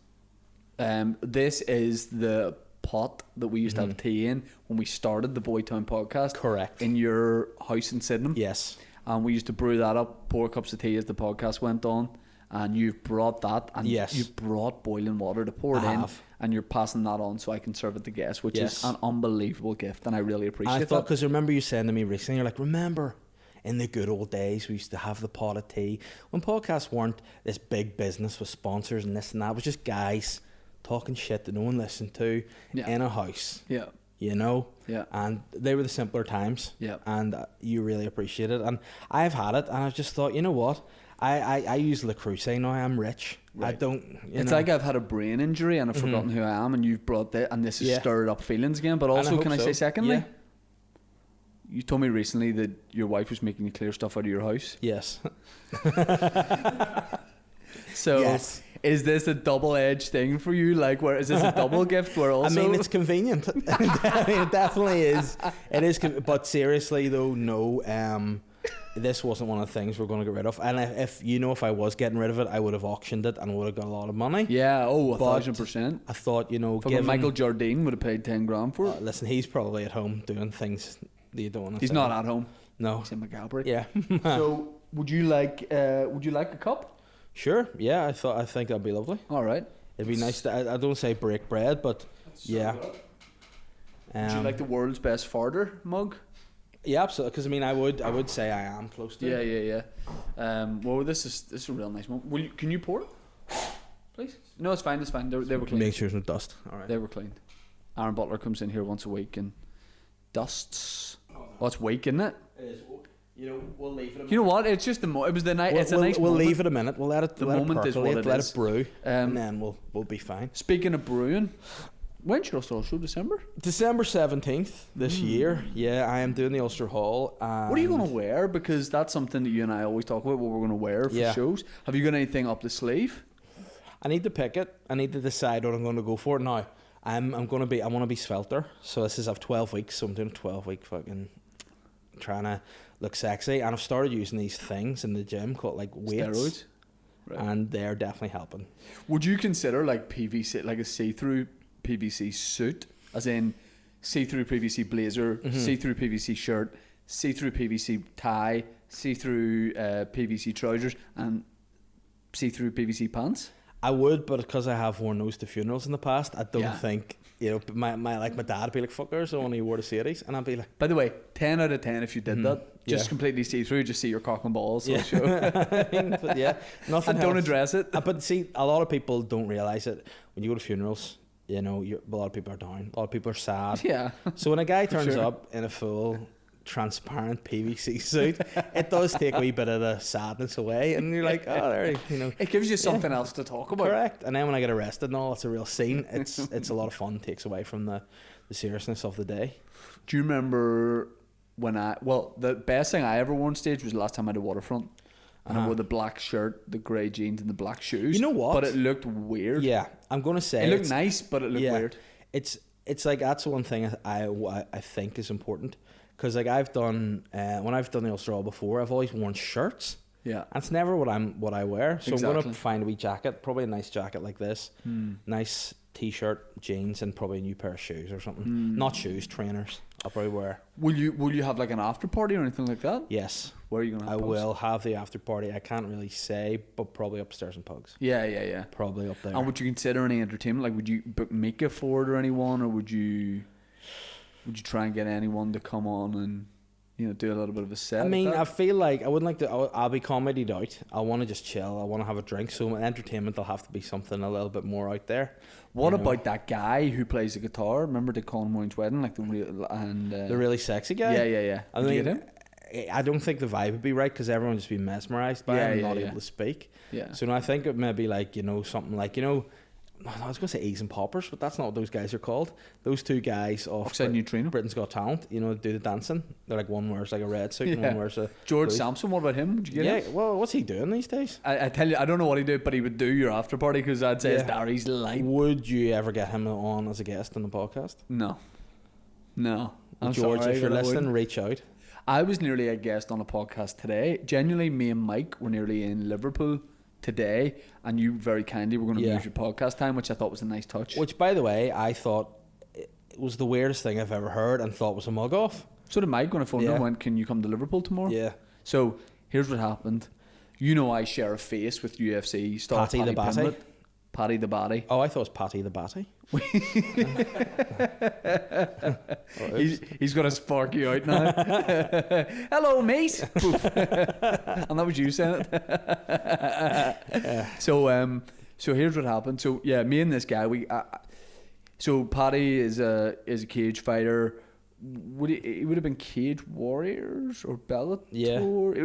this is the pot that we used to have tea in when we started the Boytown podcast. Correct. In your house in Sydenham. Yes. And we used to brew that up, pour cups of tea as the podcast went on. And you've brought that, and you've brought boiling water to pour it in, and you're passing that on so I can serve it to guests, which is an unbelievable gift, and I really appreciate it. I thought, because remember you saying to me recently, you're like, remember in the good old days we used to have the pot of tea when podcasts weren't this big business with sponsors and this and that. It was just guys talking shit that no one listened to in a house. Yeah. You know? Yeah. And they were the simpler times. Yeah. And you really appreciate it. And I've had it, and I've just thought, you know what? I use Le Creuset now. I'm rich. Right. I don't. It's like I've had a brain injury and I've forgotten who I am, and you've brought that, and this has stirred up feelings again. But also, can I say secondly, you told me recently that your wife was making you clear stuff out of your house. Yes. So is this a double-edged thing for you? Like, where is this a double gift? Where also, I mean, it's convenient. It definitely is. It is, but seriously though, no. This wasn't one of the things we're going to get rid of. And if I was getting rid of it, I would have auctioned it and would have got a lot of money. Yeah, 1,000%. I thought, given Michael Jardine would have paid 10 grand for it. Listen, he's probably at home doing things that you don't want to. He's not at home. No, he's in McGalbury. Yeah. So, would you like a cup? Sure. Yeah, I think that'd be lovely. All right. It'd be nice to. I don't say break bread, but yeah. Would you like the world's best farter mug? Yeah, absolutely. Because I mean, I would say I am close to it. Yeah. Well, this is a real nice one. Can you pour it, please? No, it's fine. It's fine. They were clean. Make sure there's no dust. All right. They were clean. Aaron Butler comes in here once a week and dusts. Oh, it's weak, isn't it? It is. We'll leave it a minute. You know what? It's just it was the night. It's a nice. We'll moment. leave it a minute. We'll let it. The moment is what it is. Let it brew, and then we'll be fine. Speaking of brewing. When's your Ulster show? December 17th this year. Yeah, I am doing the Ulster Hall. What are you going to wear? Because that's something that you and I always talk about, what we're going to wear for shows. Have you got anything up the sleeve? I need to pick it. I need to decide what I'm going to go for. Now, I want to be svelter. So I've 12 weeks, so I'm doing a 12-week fucking trying to look sexy. And I've started using these things in the gym called like weights. Steroids? Right. and they're definitely helping. Would you consider like PVC, like a see-through PVC suit, as in see-through PVC blazer, see-through PVC shirt, see-through PVC tie, see-through PVC trousers, and see-through PVC pants? I would, but because I have worn those to funerals in the past, I don't Yeah. think, you know, my dad would be like, fuckers, I only wore the Sadie's, and I'd be like, By the way, 10 out of 10 if you did that. Just Yeah. completely see-through, just see your cock and balls. yeah, Show. but yeah, nothing And don't else. address it. But see, a lot of people don't realise it. When you go to funerals, you know, a lot of people are down, a lot of people are sad. Yeah. So when a guy turns sure. up in a full transparent PVC suit, it does take a wee bit of the sadness away, and you're like, oh, there, you know. It gives you something else to talk about. Correct. And then when I get arrested and all, it's a real scene. It's a lot of fun. Takes away from the seriousness of the day. Do you remember when the best thing I ever wore on stage was the last time I did Waterfront. And I wore the black shirt, the grey jeans, and the black shoes. You know what? But it looked weird. Yeah, I'm gonna say It looked it's- nice, but it looked weird. It's like that's one thing I think is important, because like I've done when I've done the Ulster All before, I've always worn shirts. Yeah. And it's never what I wear. So I'm Exactly. gonna find a wee jacket, probably a nice jacket like this, nice t-shirt, jeans, and probably a new pair of shoes or something. Not shoes, trainers. I'll probably wear. Will you have like an after party or anything like that? Yes, Where are you gonna have I pugs? will have the after party. I can't really say, but probably upstairs in Pugs. Yeah. Probably up there. And would you consider any entertainment? Like, would you book Mika for it or anyone, or would you try and get anyone to come on and, you know, do a little bit of a set? I at mean, that? I feel like I wouldn't like to. I'll be comedied out. I want to just chill. I want to have a drink. So entertainment, there'll have to be something a little bit more out there. What you know? about that guy who plays the guitar? Remember the Colin Moyne's wedding, like the real and The really sexy guy. yeah. I Would you mean, get him? I don't think the vibe would be right because everyone would just be mesmerised by him and not able to speak. Yeah. So I think it may be like, you know, something like, you know, I was going to say Ease and Poppers, but that's not what those guys are called. Those two guys off Oxide Neutrino. Britain's Got Talent, you know, do the dancing. They're like, one wears like a red suit and Yeah. one wears a George blue. Sampson, what about him? Would you get Yeah, him? well, what's he doing these days? I tell you, I don't know what he did, but he would do your after party because I'd say his Yeah. diary's light. Would you ever get him on as a guest on the podcast? No. I'm George, sorry, if you're but I listening, wouldn't. reach out. I was nearly a guest on a podcast today. Genuinely, me and Mike were nearly in Liverpool today, and you very kindly were going to Yeah. use your podcast time, which I thought was a nice touch. Which, by the way, I thought it was the weirdest thing I've ever heard and thought was a mug off. So did Mike when I phoned him Yeah. and went, can you come to Liverpool tomorrow? Yeah. So here's what happened. You know I share a face with UFC star Patty the Batty? Pimblett. Patty the Batty. Oh, I thought it was Patty the Batty. He's going to spark you out now. Hello, mate. Poof. And that was you saying it. So here's what happened. So yeah, me and this guy, so Paddy is a cage fighter. He would have been Cage Warriors or Bellator. Yeah.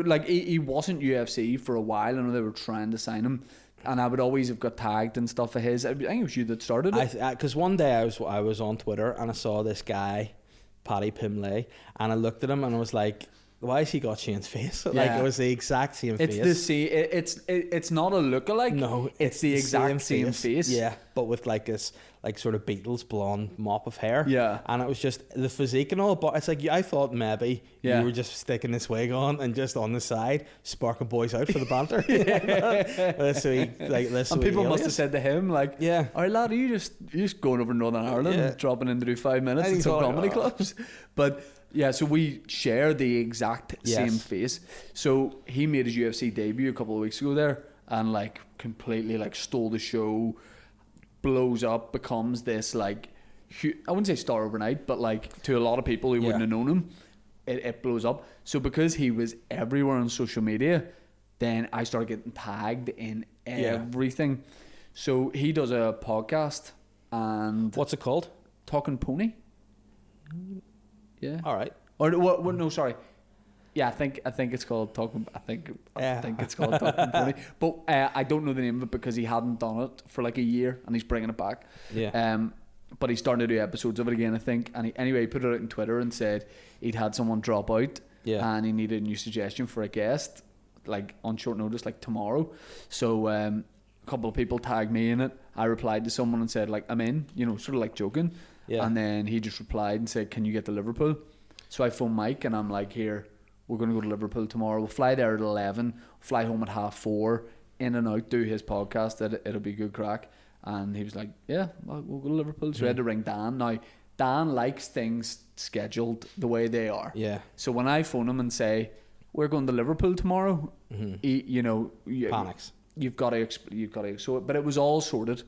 Like he wasn't UFC for a while. I know they were trying to sign him, and I would always have got tagged and stuff of his. I think it was you that started it. Because one day I was on Twitter and I saw this guy, Paddy Pimblett, and I looked at him and I was like, why has he got Shane's face? Like Yeah. it was the exact same It's face. the same. It's not a lookalike. No, it's the exact same face. Yeah, but with like this like sort of Beatles blonde mop of hair. Yeah. And it was just the physique and all, but it's like I thought maybe Yeah. you were just sticking this wig on and just on the side sparking boys out for the banter. That's so And people must have said to him like, Yeah. all right, lad, are you just going over to Northern Ireland Yeah. and dropping in to do 5 minutes And in he's some all like, comedy "Oh." clubs?" But yeah, so we share the exact Yes. same face. So he made his UFC debut a couple of weeks ago there, and like completely like stole the show, blows up, becomes this like I wouldn't say star overnight, but like to a lot of people who wouldn't have known him, it blows up. So because he was everywhere on social media, then I started getting tagged in everything. So he does a podcast, and What's it called? Talking Pony. Yeah. All right. Or what? No, sorry. Yeah, I think it's called Talking. I think it's called Talking Pony. But I don't know the name of it because he hadn't done it for like a year, and he's bringing it back. Yeah. But he's starting to do episodes of it again, I think. And he put it out on Twitter and said he'd had someone drop out, and he needed a new suggestion for a guest, like on short notice, like tomorrow. So a couple of people tagged me in it. I replied to someone and said like, I'm in, sort of like joking. Yeah. And then he just replied and said, can you get to Liverpool? So I phoned Mike and I'm like, here, we're going to go to Liverpool tomorrow. We'll fly there at 11, fly home at 4:30. in and out, do his podcast. It'll be good crack. And he was like, yeah, we'll go to Liverpool. So we had to ring Dan. Now, Dan likes things scheduled the way they are. Yeah. So when I phone him and say, we're going to Liverpool tomorrow, he, Panics. You've got to. So, but it was all sorted.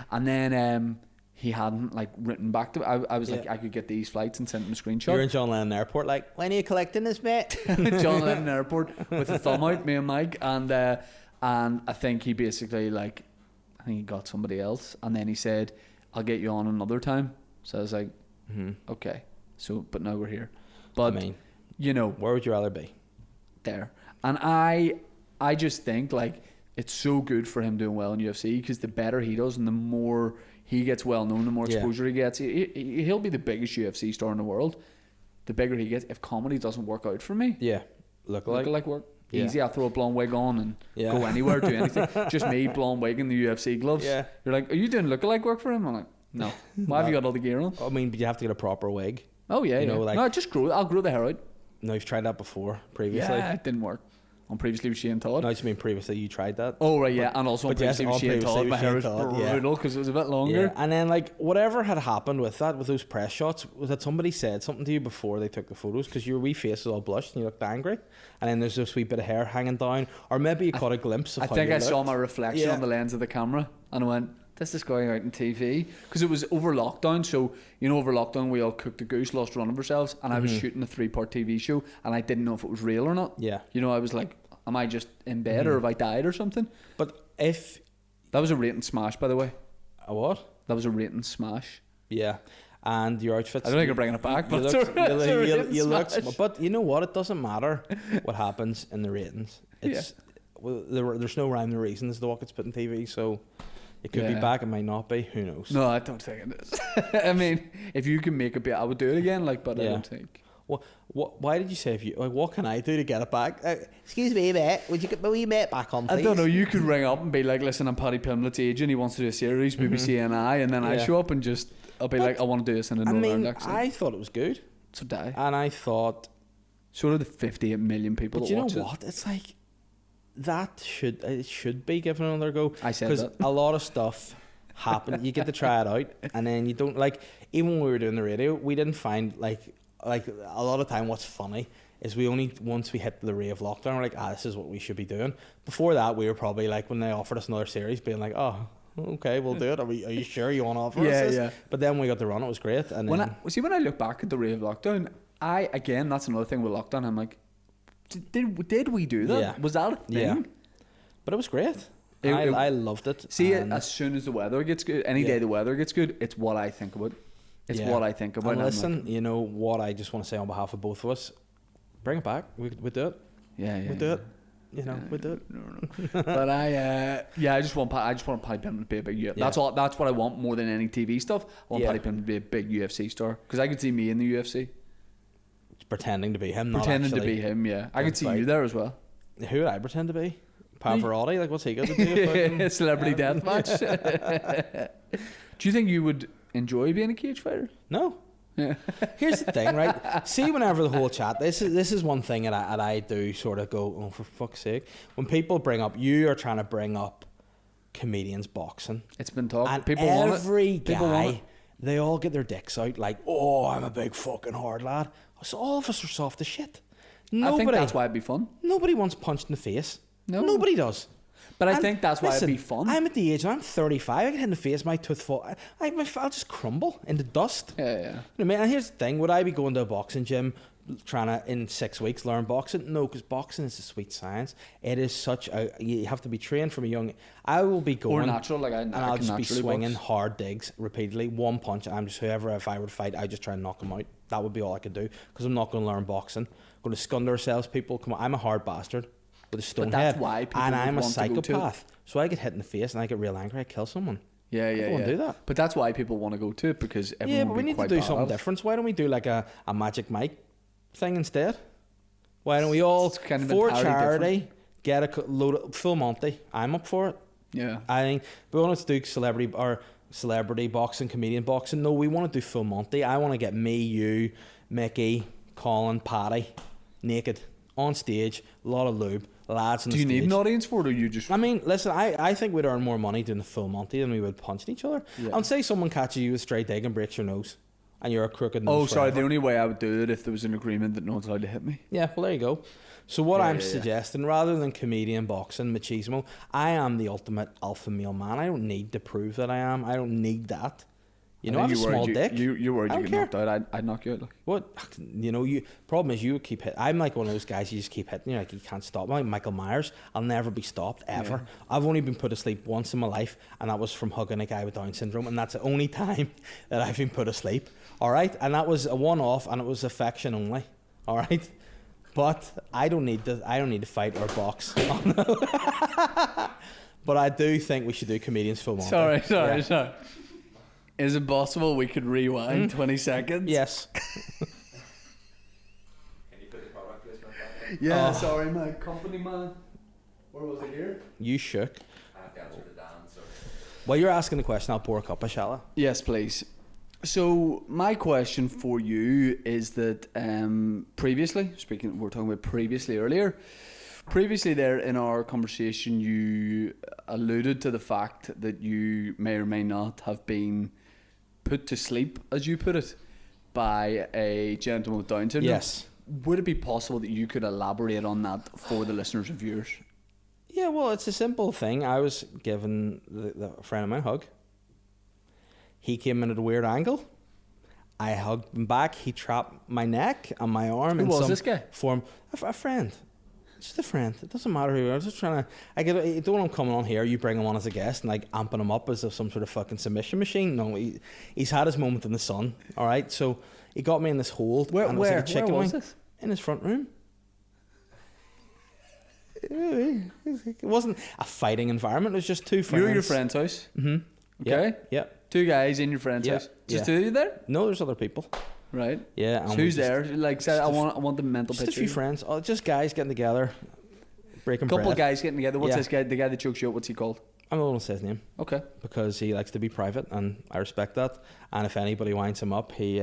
And then he hadn't like written back to I was like, I could get these flights and send him a screenshot. You're in John Lennon Airport, when are you collecting this, mate? John Lennon Airport with a thumb out, me and Mike, and I think he basically I think he got somebody else, and then he said, I'll get you on another time. So I was like, okay. So, but now we're here. But I mean, where would you rather be? There. And I just think it's so good for him doing well in UFC, because the better he does and the more he gets well known, the more exposure he gets. He'll be the biggest UFC star in the world. The bigger he gets. If comedy doesn't work out for me, look like work. Yeah. Easy, I'll throw a blonde wig on and go anywhere, do anything. Just me, blonde wig and the UFC gloves. Yeah. You're like, are you doing lookalike work for him? I'm like, no. Why have you got all the gear on? I mean, but you have to get a proper wig. Oh yeah, no, just grow it. I'll grow the hair out. No, you've tried that before previously. Yeah, it didn't work. On Previously with Shane Todd. No, I just mean previously you tried that. Oh right, yeah, and also on Previously with Shane Todd, my hair was brutal because it was a bit longer. Yeah. And then whatever had happened with those press shots, was that somebody said something to you before they took the photos, because your wee face was all blushed and you looked angry, and then there's this wee bit of hair hanging down, or maybe you caught a glimpse of I think I saw my reflection on the lens of the camera and I went, this is going out on TV, because it was over lockdown. So over lockdown we all cooked a goose, lost run of ourselves, and I was shooting a 3-part TV show and I didn't know if it was real or not. I was like, am I just in bed or have I died or something? But if that was a rating smash, by the way. A what? That was a rating smash. Yeah. And your outfits, I don't think you're bringing it back, but you look, but you know what, it doesn't matter what happens in the ratings. It's there's no rhyme or reason as to what gets put in TV, so it could be back, it might not be, who knows. No, I don't think it is. I mean, if you can make it I would do it again, but I don't think. Why did you say what can I do to get it back? Excuse me, mate, would you get my wee mate back on, please? I don't know, you could ring up and be like, listen, I'm Paddy Pimlet's agent, he wants to do a series, BBC and then I show up and I'll be like, I want to do this in a Northern Ireland accent. I thought it was good. So did I. And I thought, so did the 58 million people but that you watch know what? It's it should be given another go. I said that. Because a lot of stuff happen. You get to try it out, and then you don't even when we were doing the radio, we didn't find a lot of time what's funny is once we hit the ray of lockdown, we're like, this is what we should be doing. Before that, we were probably when they offered us another series, being like, oh, okay, we'll do it. Are you sure you want to offer us this? Yeah. But then we got the run, it was great. And when I look back at the ray of lockdown, that's another thing with lockdown, I'm like, did we do that? Yeah. Was that a thing? Yeah. But it was great. I loved it. See, as soon as the weather gets good, any day the weather gets good, it's what I think about. It's what I think about. And listen, you know what I just want to say on behalf of both of us, bring it back. We do it. We do it. We do it. No. But I just want Paddy Pimblett to be a big UFC. That's all. That's what I want more than any TV stuff. I want Paddy Pimblett to be a big UFC star, because I could see me in the UFC. Pretending to be him. Pretending to be him. Yeah, I could see you there as well. Who would I pretend to be? Pavarotti? What's he got to do? Celebrity deathmatch. Do you think you would enjoy being a cage fighter? No. Yeah. Here's the thing, right? See, whenever the whole chat, this is one thing that I do sort of go, oh, for fuck's sake. When people bring up, you are trying to bring up comedians boxing. It's been talked. And people want it. Every guy, they all get their dicks out like, oh, I'm a big fucking hard lad. So all of us are soft as shit. I think that's why it'd be fun. Nobody wants punched in the face. No. Nobody does. But I think that's why it'd be fun. I'm at the age, I'm 35, I get hit in the face, my tooth fall, I'll just crumble into dust. Yeah. You know what I mean? And here's the thing, would I be going to a boxing gym trying to, in 6 weeks, learn boxing? No, because boxing is a sweet science. It is such a, you have to be trained from a young, I will be going. Or natural, and I'll just be swinging hard digs repeatedly, one punch, I'm just, if I would fight, I just try and knock them out. That would be all I could do, because I'm not going to learn boxing. I'm going to scund ourselves, people, come on, I'm a hard bastard. With a stone head, and I'm a psychopath. So I get hit in the face and I get real angry. I kill someone. Yeah. I don't want to do that. But that's why people want to go to it, because everyone but we need to do something different. Why don't we do like a Magic Mike thing instead? Why don't we all, kind of for charity, get a load of full Monty? I'm up for it. Yeah. I think we want to do celebrity boxing, comedian boxing. No, we want to do full Monty. I want to get me, you, Mickey, Colin, Paddy, naked on stage, a lot of lube. lads on Do the you need stage. an audience for it, or you just? I mean, listen, I think we'd earn more money doing the full Monty than we would punching each other. Yeah. And say someone catches you with straight egg and breaks your nose, and you're a crooked nose. Oh, sorry. forever. The only way I would do it if there was an agreement that no one's allowed to hit me. Yeah, well, there you go. So what Yeah, I'm yeah, yeah. suggesting, rather than comedian, boxing, machismo, I am the ultimate alpha male man. I don't need to prove that I am. I don't need that. You know, I have a think small dick. You're worried I you don't get care. knocked out. I'd knock you out. Like. What? You know, problem is you keep hitting. I'm like one of those guys you just keep hitting. You're like, you can't stop. I'm like Michael Myers. I'll never be stopped, ever. Yeah. I've only been put to sleep once in my life, and that was from hugging a guy with Down syndrome, and that's the only time that I've been put to sleep. All right? And that was a one-off, and it was affection only. All right? But I don't need to fight or box. But I do think we should do comedians full Monty. Sorry. Yeah. Is it possible we could rewind 20 seconds? Yes. Can you put the product placement back in? Yeah, Oh. sorry, my company man. Where was it here? You shook. I have to answer to Dan, so. While you're asking the question, I'll pour a cup of shall I? Yes, please. So my question for you is that we're talking about previously earlier. Previously there in our conversation, you alluded to the fact that you may or may not have been put to sleep, as you put it, by a gentleman with Down syndrome. Yes. Would it be possible that you could elaborate on that for the listeners and viewers? Yeah, well, it's a simple thing. I was giving the friend of mine a hug. He came in at a weird angle. I hugged him back. He trapped my neck and my arm. Who in was some this guy? Form. A friend. Just a friend. It doesn't matter who. I was just trying to. I don't want him coming on here. You bring him on as a guest and like amping him up as if some sort of fucking submission machine. No, he's had his moment in the sun. All right, so he got me in this hold. Where and it was like a chicken was wing this? in his front room. It wasn't a fighting environment. It was just two friends. You're at your friend's house. Mm-hmm. Okay. Yep. Two guys in your friend's Yeah, house. Just yeah. two of you there? No, there's other people. Right. Yeah. So and we who's just- there? Like, say, I want the mental Just a picture. few friends. Oh, just guys getting together, breaking Couple bread. of guys getting together. What's Yeah. this guy? The guy that chokes you out. What's he called? I'm not going to say his name Okay. because he likes to be private, and I respect that. And if anybody winds him up, he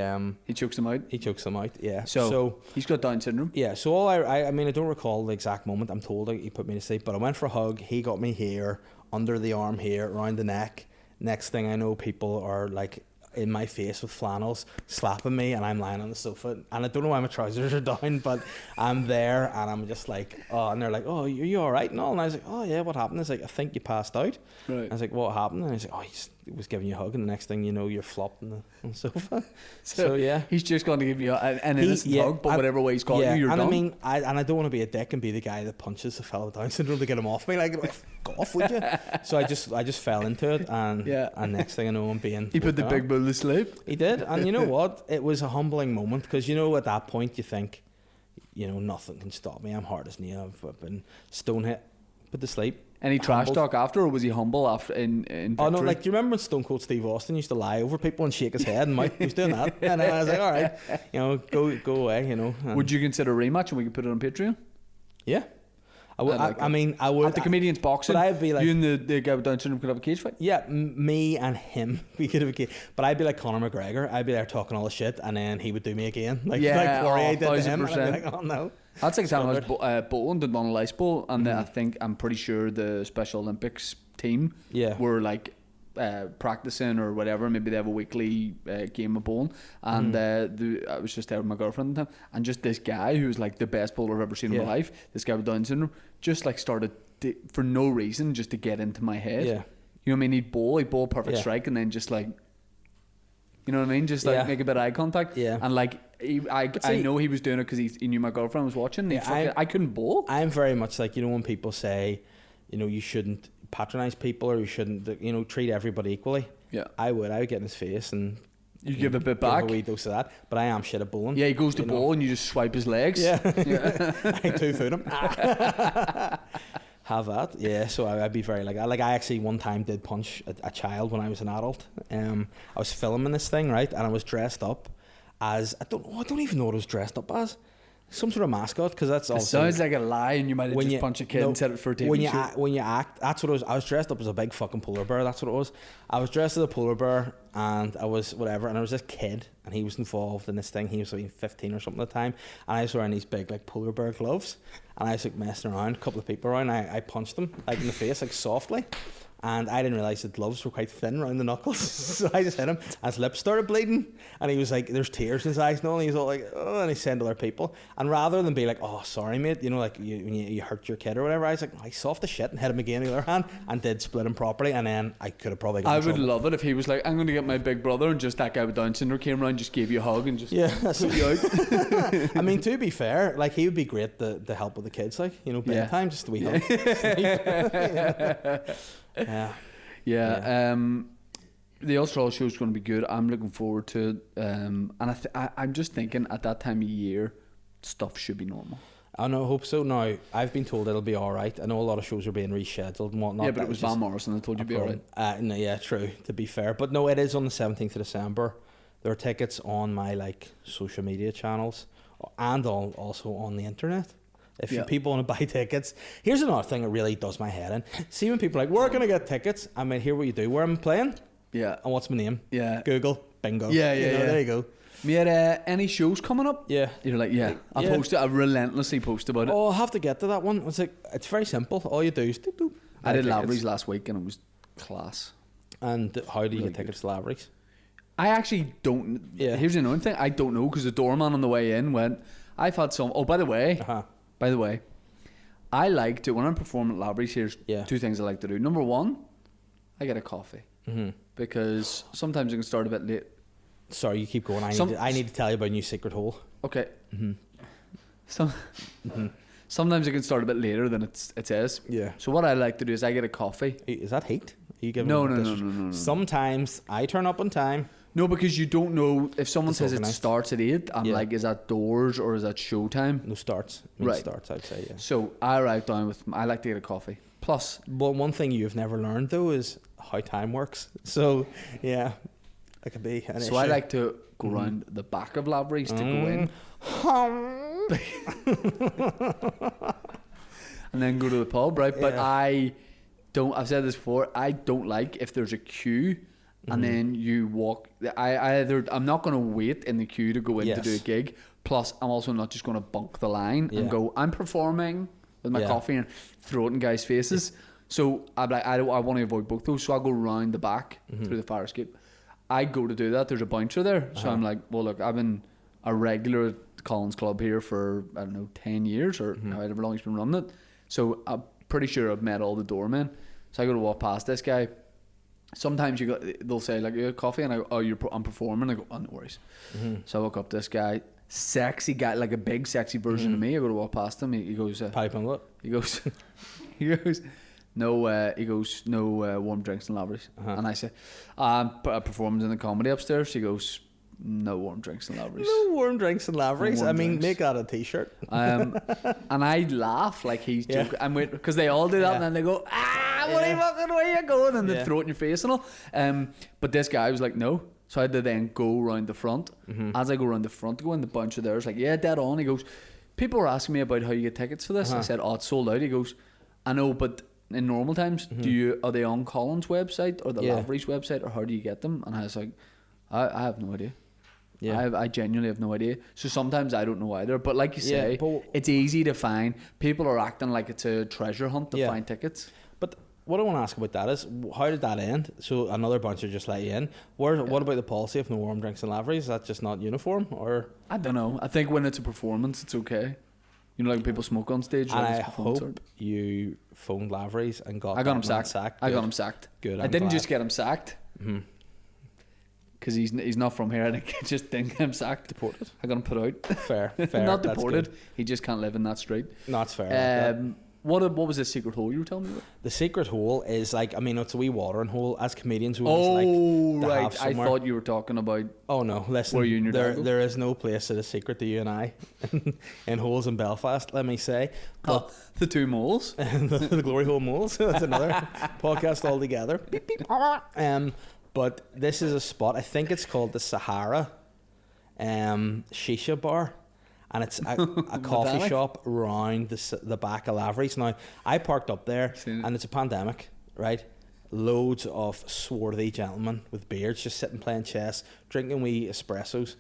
He chokes him out. chokes them out. Yeah. So he's got Down syndrome. yeah. So all I mean, I don't recall the exact moment. I'm told he put me to sleep, but I went for a hug. He got me here, under the arm here, around the neck. Next thing I know, people are like in my face with flannels, slapping me, and I'm lying on the sofa. And I don't know why my trousers are down, but I'm there, and I'm just like, oh, and they're like, oh, are you all right and all? And I was like, oh yeah, what happened? It's like, I think you passed out. Right. I was like, what happened? And he's like, oh, he was giving you a hug, and the next thing you know, you're flopped on the sofa. So yeah. He's just going to give you an He- innocent yeah, hug, but and- whatever way he's calling you, you're and done. I mean, I don't want to be a dick and be the guy that punches the fellow with Down syndrome to get him off me. Like, go off, would you? So I just fell into it, and Yeah. and next thing I know, I'm being. he put the woken big up. bull to sleep. He did, and you know what? It was a humbling moment because you know at that point you think, you know, nothing can stop me. I'm hard as nail. I've been stone hit, put to sleep. Any trash Humbled. talk after, or was he humble after in victory? Oh no! Like, do you remember when Stone Cold Steve Austin used to lie over people and shake his head and mouth? He was doing that, and I was like, all right, you know, go away, you know. And Would you consider a rematch and we could put it on Patreon? yeah, I would. I like I it. mean, I would. At the comedians boxing, but I'd be like- you and the guy with Down syndrome could have a cage fight. Yeah, me and him, we could have a kid. But I'd be like Conor McGregor. I'd be there talking all the shit, and then he would do me again, like Yeah, Poirier did to him. And I'd 1000%. be like, oh no. That's like the time I was Standard. bowling, the Donald Ice Bowl, and I'm pretty sure the Special Olympics team Yeah. were like practicing or whatever. Maybe they have a weekly game of bowling, and I was just there with my girlfriend at the time, and just this guy who was like the best bowler I've ever seen in Yeah. my life. This guy with Down syndrome just like started for no reason just to get into my head. Yeah. You know what I mean? He'd bowl perfect Yeah. strike, and then just like, you know what I mean? Just like Yeah. make a bit of eye contact. Yeah. And like, I see- know he was doing it because he knew my girlfriend was watching. And Yeah, I couldn't bowl. I'm very much like, you know, when people say, you know, you shouldn't patronize people or you shouldn't, you know, treat everybody equally. Yeah. I would get in his face and You give a bit give back. a wee dose of that. But I am shit at bowling. Yeah, he goes to you know. bowl and you just swipe his legs. Yeah. I two-foot him. Have that. Yeah, so I'd be very like I actually one time did punch a child when I was an adult. I was filming this thing, right, and I was dressed up as I don't even know what I was dressed up as. some sort of mascot, because that's It also sounds like a lie, and you might have when just you- punched a kid no, and set it for a TV when you show. when you act, that's what I was dressed up as a big fucking polar bear. That's what it was. I was dressed as a polar bear, and I was whatever, and I was this kid, and he was involved in this thing. He was like 15 or something at the time, and I was wearing these big like polar bear gloves, and I was like messing around, a couple of people around. I punched him like in the face, like softly. And I didn't realise the gloves were quite thin around the knuckles. So I just hit him. And his lips started bleeding. And he was like, there's tears in his eyes now. And he was all like, oh, and he said to other people. And rather than be like, oh, sorry, mate, you know, like when you hurt your kid or whatever, I was like, I soft the shit and hit him again the other hand and did split him properly. And then I could have probably got I in would trouble. love it if he was like, I'm going to get my big brother, and just that guy with Down syndrome came around, just gave you a hug and just Yeah, that's put you out. I mean, to be fair, like he would be great to help with the kids, like, you know, Yeah. bedtime, just a wee hug. Yeah. Yeah. The Australia show is going to be good. I'm looking forward to it. And I'm just thinking at that time of year, stuff should be normal. I know, hope so. Now, I've been told it'll be alright. I know a lot of shows are being rescheduled and whatnot. Yeah, but That it was just Van Morrison that told you a to be alright. problem. No, yeah, true, to be fair. But no, it is on the 17th of December. There are tickets on my like social media channels and also on the internet. If Yeah. people want to buy tickets. Here's another thing that really does my head in. See when people are like, where can I get tickets? I mean, here what you do. Where am I playing? Yeah. And what's my name? Yeah. Google. Bingo. Yeah, You yeah, know, yeah. There you go. Mate, any shows coming up? Yeah. You're like, yeah. I Yeah. post it. I relentlessly post about it. Oh, I'll have to get to that one. It's like, it's very simple. All you do is doop, doop, I buy did tickets. Lavery's last week and it was class. And how do you Really get tickets to Lavery's? I actually don't. Yeah. Here's another thing. I don't know because the doorman on the way in went, I've had some. Oh, by the way, I like to, when I'm performing at Lavery's, here's Yeah. two things I like to do. Number one, I get a coffee. Mm-hmm. Because sometimes it can start a bit late. Sorry, you keep going. I need to tell you about a new secret hole. Okay. Mm-hmm. Sometimes it can start a bit later than it says. Yeah. So what I like to do is I get a coffee. Is that heat? Are you giving No. me Sometimes I turn up on time. No, because you don't know if someone says it Disorganised. starts at 8. I'm Yeah. like, is that doors or is that showtime? No starts. Right. Starts, I'd say, yeah. So I arrive down with. I like to get a coffee. Plus, But one thing you've never learned, though, is how time works. So, yeah, that could be an issue. so I like to go around the back of Lavery's to go in and then go to the pub, right? But Yeah. I don't. I've said this before. I don't like if there's a queue and then you walk. I'm not going to wait in the queue to go in to do a Yes. gig. Plus, I'm also not just going to bunk the line Yeah. and go. I'm performing with my Yeah. coffee and throw it in guys' faces. So I'm like, I want to avoid both those. So I go round the back through the fire escape. I go to do that. There's a bouncer there. So I'm like, well, look, I've been a regular at Collins Club here for, I don't know, 10 years or however long he's been running it. So I'm pretty sure I've met all the doormen. So I go to walk past this guy. Sometimes they'll say, like, you have coffee? And I go, I'm performing. I go, oh, no worries. So I walk up to this guy, sexy guy, like a big sexy version of me. I go to walk past him. He goes, Pipe and what? he goes, no warm drinks and Lavery's. And I say, performance in the comedy upstairs. He goes, no warm drinks and Lavery's. No warm drinks and Lavery's. No I warm mean, drinks. make that a t-shirt. And I laugh like he's Yeah. joking. I'm waiting because they all do that, Yeah. and then they go, what are you fucking, where you going? And they Yeah. throw it in your face and all. But this guy was like, no. So I had to then go around the front. As I go around the front to go in, the bouncer there is like, yeah, dead on. He goes, people were asking me about how you get tickets for this. I said, oh, it's sold out. He goes, I know, but in normal times, are they on Collins' website or the Yeah. Lavery's website, or how do you get them? And I was like, I have no idea. Yeah. I genuinely have no idea. So sometimes I don't know either. But like you Yeah, say, but- it's easy to find. People are acting like it's a treasure hunt to Yeah. find tickets. But what I want to ask about that is, how did that end? So another bouncer just let you in. What about the policy of no warm drinks and Lavery's? Is that just not uniform? Or I don't know. I think when it's a performance, it's okay. You know, like when people smoke on stage. and like I it's performance hope you phoned Lavery's and got I got that him man sacked. Good. I got him sacked. Good, I I'm didn't glad. just get him sacked because he's not from here. I think I just didn't get him sacked. Deported. I got him put out. Fair. Not that's deported. good. He just can't live in that street. No, that's fair. like that. What was the secret hole you were telling me about? The secret hole is like, I mean, it's a wee watering hole. As comedians, we Oh, always like to right. have I somewhere. thought you were talking about. Oh no, listen. Were you in your there, doggo? there is no place that is secret to you and I, in holes in Belfast. Let me say, Oh, the two moles. the Glory Hole Moles. That's another podcast altogether. Beep, beep. But this is a spot. I think it's called the Sahara, shisha bar, and it's a coffee Botanic? shop round the back of Lavery's. Now, I parked up there, Seen it. and it's a pandemic, right? Loads of swarthy gentlemen with beards just sitting playing chess, drinking wee espressos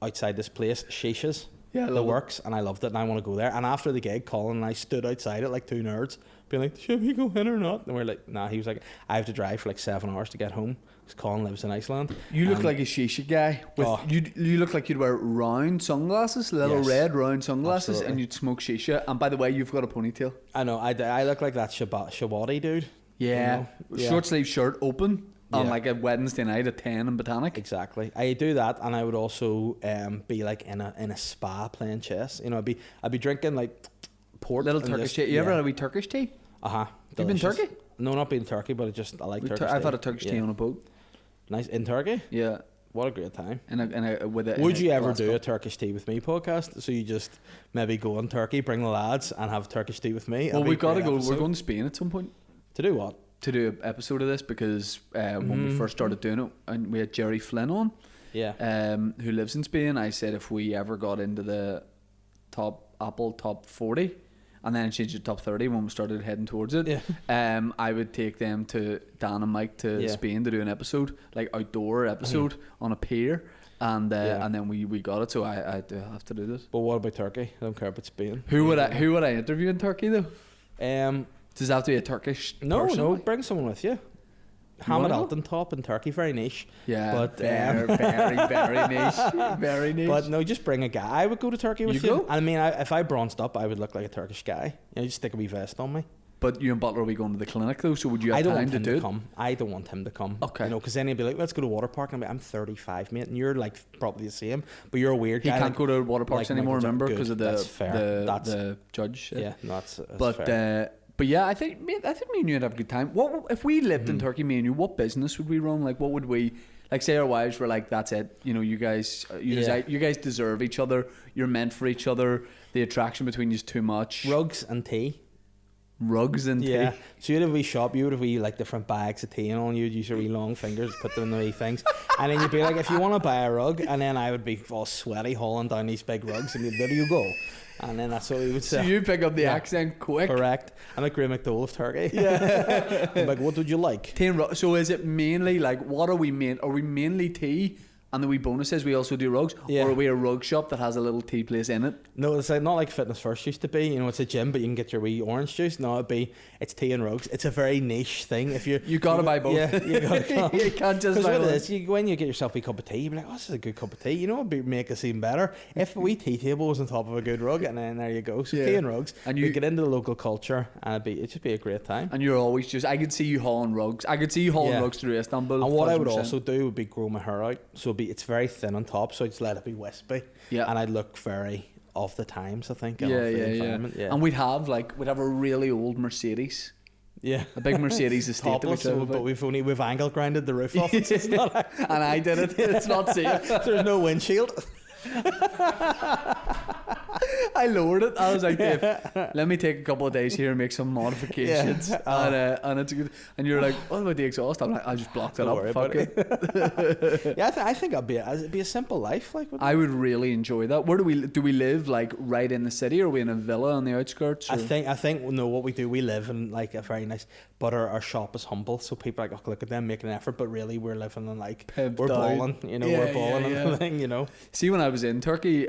outside this place, shishas. Yeah, I the love it. works, and I loved it, and I want to go there. And after the gig, Colin and I stood outside it like two nerds, being like, should we go in or not? And we're like, nah. He was like, I have to drive for like 7 hours to get home because Colin lives in Iceland. You look like a shisha guy. With Oh. you look like you'd wear round sunglasses, little Yes. red round sunglasses, Absolutely. and you'd smoke shisha. And by the way, you've got a ponytail. I know, I look like that Shabati dude. Yeah, You know? Yeah. short sleeve shirt open on Yeah. like a Wednesday night at 10 in Botanic. Exactly. I do that, and I would also be like in a spa playing chess. You know, I'd be drinking like port. Little and Turkish just- tea. You ever yeah. had a wee Turkish tea? You been Turkey? No, not been Turkey, but I like Turkish. I've tea. had a Turkish tea Yeah. on a boat. Nice in Turkey. Yeah, What a great time. with a. Would in a you ever glass do a cup. Turkish tea with me podcast? So you just maybe go on Turkey, bring the lads, and have Turkish tea with me. Well, It'd be we've a got to great go. episode. We're going to Spain at some point to do what? to do an episode of this because when we first started doing it, and we had Jerry Flynn on, Yeah. who lives in Spain. I said if we ever got into the Apple top 40, and then changed to top 30 when we started heading towards it, Yeah. I would take them to Dan and Mike to Yeah. Spain to do an episode, like outdoor episode on a pier, and Yeah. and then we got it. So I do have to do this. But what about Turkey? I don't care about Spain. Who would I interview in Turkey though? Does it have to be a Turkish No, person? no, bring someone with you. Hamid wanna go? Alton top in Turkey, very niche. Yeah, But, very, very niche. Very niche. But no, just bring a guy. I would go to Turkey with You you. go? I mean, if I bronzed up, I would look like a Turkish guy. You know, just stick a wee vest on me. But you and Butler will be going to the clinic though, so would you I have don't time want to him do to it? come. I don't want him to come. Okay. You know, because then he'll be like, let's go to water park. And I'm 35, mate, and you're like probably the same. But you're a weird He guy. can't like- go to water parks like anymore, Michael remember, Jackson. because of the That's fair. the judge. Yeah, no, that's But fair. but yeah, I think me and you'd have a good time. What if we lived in Turkey? Me and you, what business would we run? Like, what would we like? Say our wives were like, "That's it. You know, you guys, you guys deserve each other. You're meant for each other. The attraction between you is too much." Rugs and tea. Rugs and Yeah. tea. So you'd have a wee shop, you would have wee like different bags of tea and all, and you'd use your wee long fingers, put them in the wee things. And then you'd be like, if you want to buy a rug, and then I would be all sweaty hauling down these big rugs, and there you go. And then that's what we would So say. you pick up the Yeah. accent quick. Correct. I'm like Graham McDowell of Turkey. Yeah. I'm like, what would you like? Tea and so is it mainly like what are we main? Are we mainly tea? And the wee bonus is we also do rugs, Yeah. or are we a rug shop that has a little tea place in it? No, it's like not like Fitness First used to be. You know, it's a gym, but you can get your wee orange juice. No, it's tea and rugs. It's a very niche thing. If you gotta buy both. Yeah, you gotta come. You can't just Because buy what one. it is, when you get yourself a cup of tea, you'd be like, oh, this is a good cup of tea. You know what would make it seem better? If a wee tea table was on top of a good rug, and then there you go. So Yeah. tea and rugs. And And you- you get into the local culture, and it'd just be a great time. And you're always just, I could see you hauling rugs. I could see you hauling Yeah. rugs through Istanbul. And what I would 100%. also do would be grow my hair out. So it's very thin on top, so I'd just let it be wispy. Yeah. And I'd look very of the times, I think. and Yeah, of the yeah, yeah. environment. Yeah. And we'd have a really old Mercedes. Yeah. A big Mercedes estate that we Topless, drove but about. we've angle grinded the roof off. It's not And I did it. It's not safe. There's no windshield. I lowered it. I was like, Dave, let me take a couple of days here and make some modifications. Yeah. And it's a good. And you're like, what about the exhaust? I'm like, I just blocked it Don't up. worry Fuck about it. Yeah, I think it'd be a simple life. Like, I would really enjoy that. Where do we live? Like right in the city, or are we in a villa on the outskirts? Or? I think no. What we do, we live in like a very nice, but our shop is humble, so people are like, oh, look at them making an effort, but really we're living in like Pimped we're out. balling, you know, Yeah, we're balling yeah, and yeah. everything, you know. See, when I was in Turkey,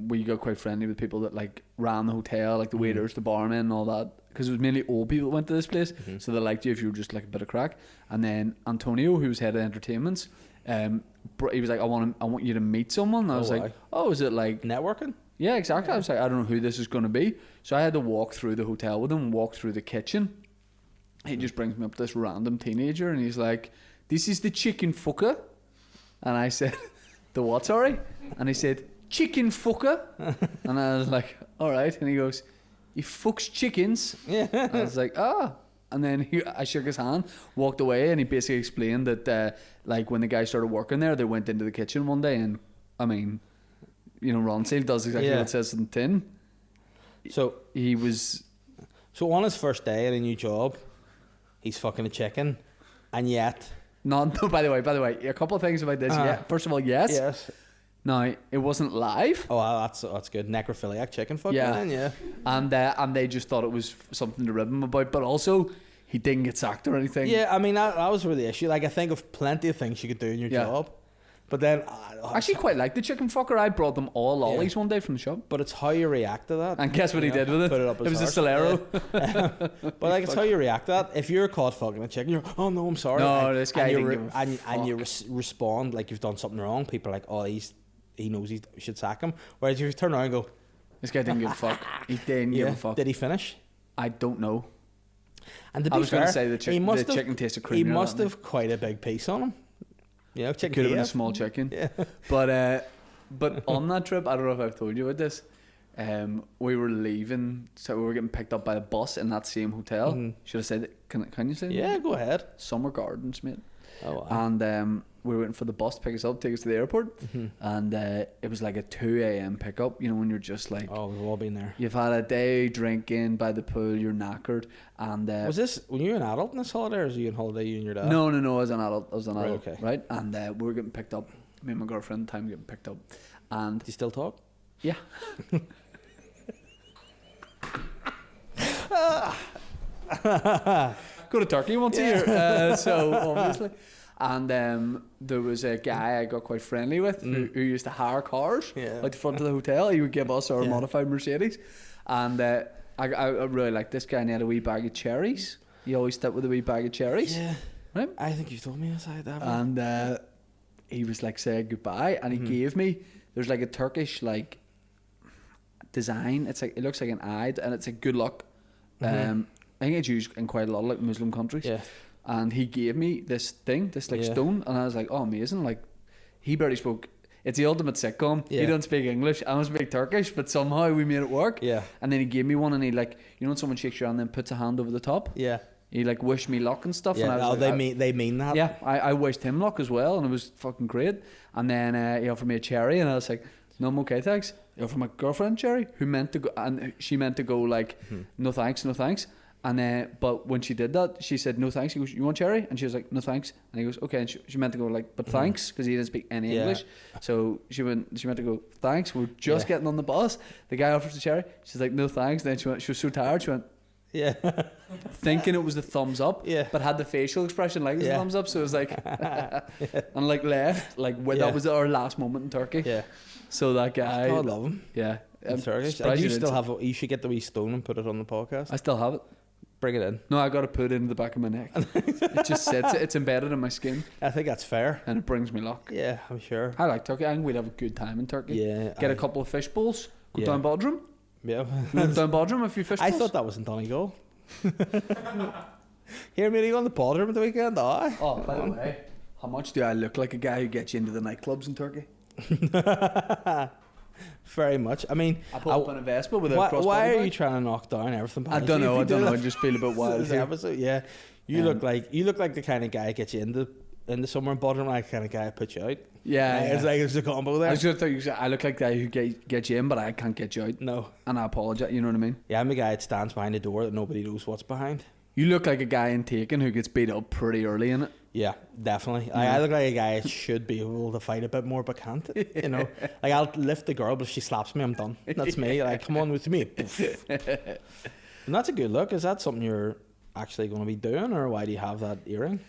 we got quite friendly with people that like ran the hotel, like the waiters, the barmen, and all that, because it was mainly old people that went to this place, so they liked you if you were just like a bit of crack. And then Antonio, who was head of entertainments, he was like, I want you to meet someone. And I was Oh, like, wow. oh, is it like? Networking. Yeah, exactly. I was like, I don't know who this is going to be, so I had to walk through the hotel with him, walk through the kitchen. He just brings me up this random teenager, and he's like, "This is the chicken fucker," and I said, "The what? Sorry?" And he said, "Chicken fucker," and I was like, "All right." And he goes, "He fucks chickens." Yeah. I was like, "Ah." And then I shook his hand, walked away, and he basically explained that, like, when the guy started working there, they went into the kitchen one day, and I mean, you know, Ron Sale does exactly Yeah. what it says in the tin. So He was. on his first day at a new job, he's fucking a chicken, and yet No, by the way, a couple of things about this. Yeah, first of all, yes. Now, it wasn't live. Oh, wow, that's good. Necrophiliac chicken fuck. Yeah. Man, yeah. And they just thought it was something to rib him about. But also, he didn't get sacked or anything. Yeah, I mean, that was really the issue. Like, I think of plenty of things you could do in your Yeah. job. But then... I actually quite like the chicken fucker. I brought them all lollies one day from the shop. But it's how you react to that. And guess what he did with it? Put it up his was a arse. Solero. Yeah. But like, it's how you react to that. If you're caught fucking a chicken, you're, oh no, I'm sorry. No, and, this guy and you didn't give a and you respond like you've done something wrong. People are like, oh, he knows he should sack him. Whereas if you turn around and go, This guy didn't give a fuck. He didn't give a fuck. did he finish? I don't know. And to be I was going fair, to say the chicken tasted creamier. He must have quite a big piece on him. You know, chicken Could have been a KF. small chicken. Yeah. But on that trip, I don't know if I've told you about this. We were leaving, so we were getting picked up by a bus in that same hotel. Should I say that? Can you say that? Yeah, go ahead. Summer Gardens, mate. Oh, wow. And we were waiting for the bus to pick us up, take us to the airport. And it was like a 2 a.m. pickup, you know, when you're just like... Oh, we've all been there. You've had a day drinking by the pool, you're knackered. And Was this, when you were an adult in this holiday, or was you on holiday, you and your dad? No, I was an adult. Right, okay. Right? And we were getting picked up. Me and my girlfriend at the time getting picked up. And Do you still talk? yeah. Go to Turkey once a year. So obviously. And there was a guy I got quite friendly with who used to hire cars out the front of the hotel. He would give us our modified Mercedes. And I really liked this guy, and he had a wee bag of cherries. He always stepped with a wee bag of cherries. Yeah. Right? I think you told me this. And he was like saying goodbye, and he gave me, there's like a Turkish like design. It's like, it looks like an eye, and it's like good luck. I think it's used in quite a lot of like Muslim countries. Yeah. And he gave me this thing, this like stone, and I was like, oh, amazing. Like, he barely spoke. It's the ultimate sitcom. Yeah. He doesn't speak English. I don't speak Turkish, but somehow we made it work. Yeah. And then he gave me one, and he like, you know when someone shakes your hand and then puts a hand over the top? Yeah. He like wished me luck and stuff. Yeah. And I was like, they mean that. yeah, I wished him luck as well, and it was fucking great. And then he offered me a cherry, and I was like, no, I'm okay, thanks. He offered my girlfriend a cherry, who meant to go, and she meant to go like, no thanks. And but when she did that, she said no thanks. He goes, you want cherry? And she was like, no thanks. And he goes, okay. And she meant to go like, but thanks, because he didn't speak any English. So she meant to go, thanks. We're just getting on the bus. The guy offers the cherry. She's like, no thanks. Then she was so tired. She went, Yeah. thinking it was the thumbs up, but had the facial expression like it was the thumbs up. So it was like, and like left, like when that was our last moment in Turkey. Yeah. So that guy, God love him. yeah. In Turkish. And you still have. You should get the wee stone and put it on the podcast. I still have it. Bring it in. No, I got to put it in the back of my neck. It just sits. It's embedded in my skin, I think that's fair. and it brings me luck. Yeah, I'm sure. I like Turkey. I think we'd have a good time in Turkey. Yeah. Get a couple of fish bowls. Go Yeah. down Bodrum. Yeah. Down Bodrum, a few fish bowls. I thought that was in Donegal. Hear me on the Bodrum at the weekend. Aye. Oh, by the way, how much do I look like a guy who gets you into the nightclubs in Turkey? Very much. I mean, I pull up in a Vespa with a why crossbody are bag. you trying to knock down everything? I behind don't you know. if I you don't do know. I that? just feel a bit wild This here. episode, yeah. You look like the kind of guy that gets you into somewhere in Bodrum, like the kind of guy that puts you out. Yeah, It's yeah. like it's a combo there. I was just thought you said I look like the guy who gets you in, but I can't get you out. No. And I apologize. You know what I mean? Yeah, I'm the guy that stands behind the door that nobody knows what's behind. You look like a guy in Taken who gets beat up pretty early in it. Yeah, definitely. I look like a guy that should be able to fight a bit more, but can't. You know, like I'll lift the girl, but if she slaps me, I'm done. That's me. Like, come on with me. Poof. And that's a good look. Is that something you're actually going to be doing, or why do you have that earring?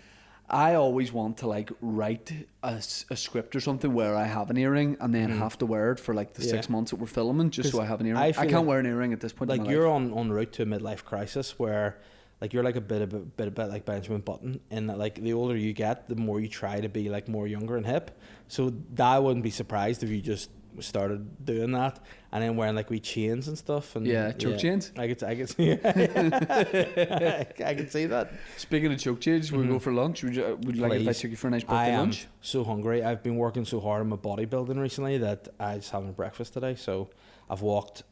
I always want to like write a script or something where I have an earring and then have to wear it for like the 6 months that we're filming, just so I have an earring. I feel can't wear an earring at this point. Like in my you're life. on route to a midlife crisis where, like, you're like a bit like Benjamin Button, in that like the older you get, the more you try to be like more younger and hip. So I wouldn't be surprised if you just started doing that and then wearing like wee chains and stuff. And choke chains. I could see. I could see that. Speaking of choke chains, we'll go for lunch. Would you like if I Please. took you for a nice I birthday am lunch? so hungry. I've been working so hard on my bodybuilding recently that I just having breakfast today. So I've walked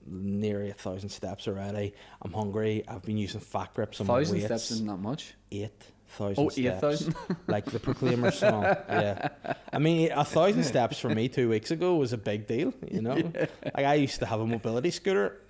nearly 1,000 steps already. I'm hungry. I've been using fat grips on my 1,000 weights. steps isn't that much. 8,000 Oh, steps. 8,000? Like the Proclaimer song. Yeah. I mean, 1,000 steps for me 2 weeks ago was a big deal, you know? Yeah. Like I used to have a mobility scooter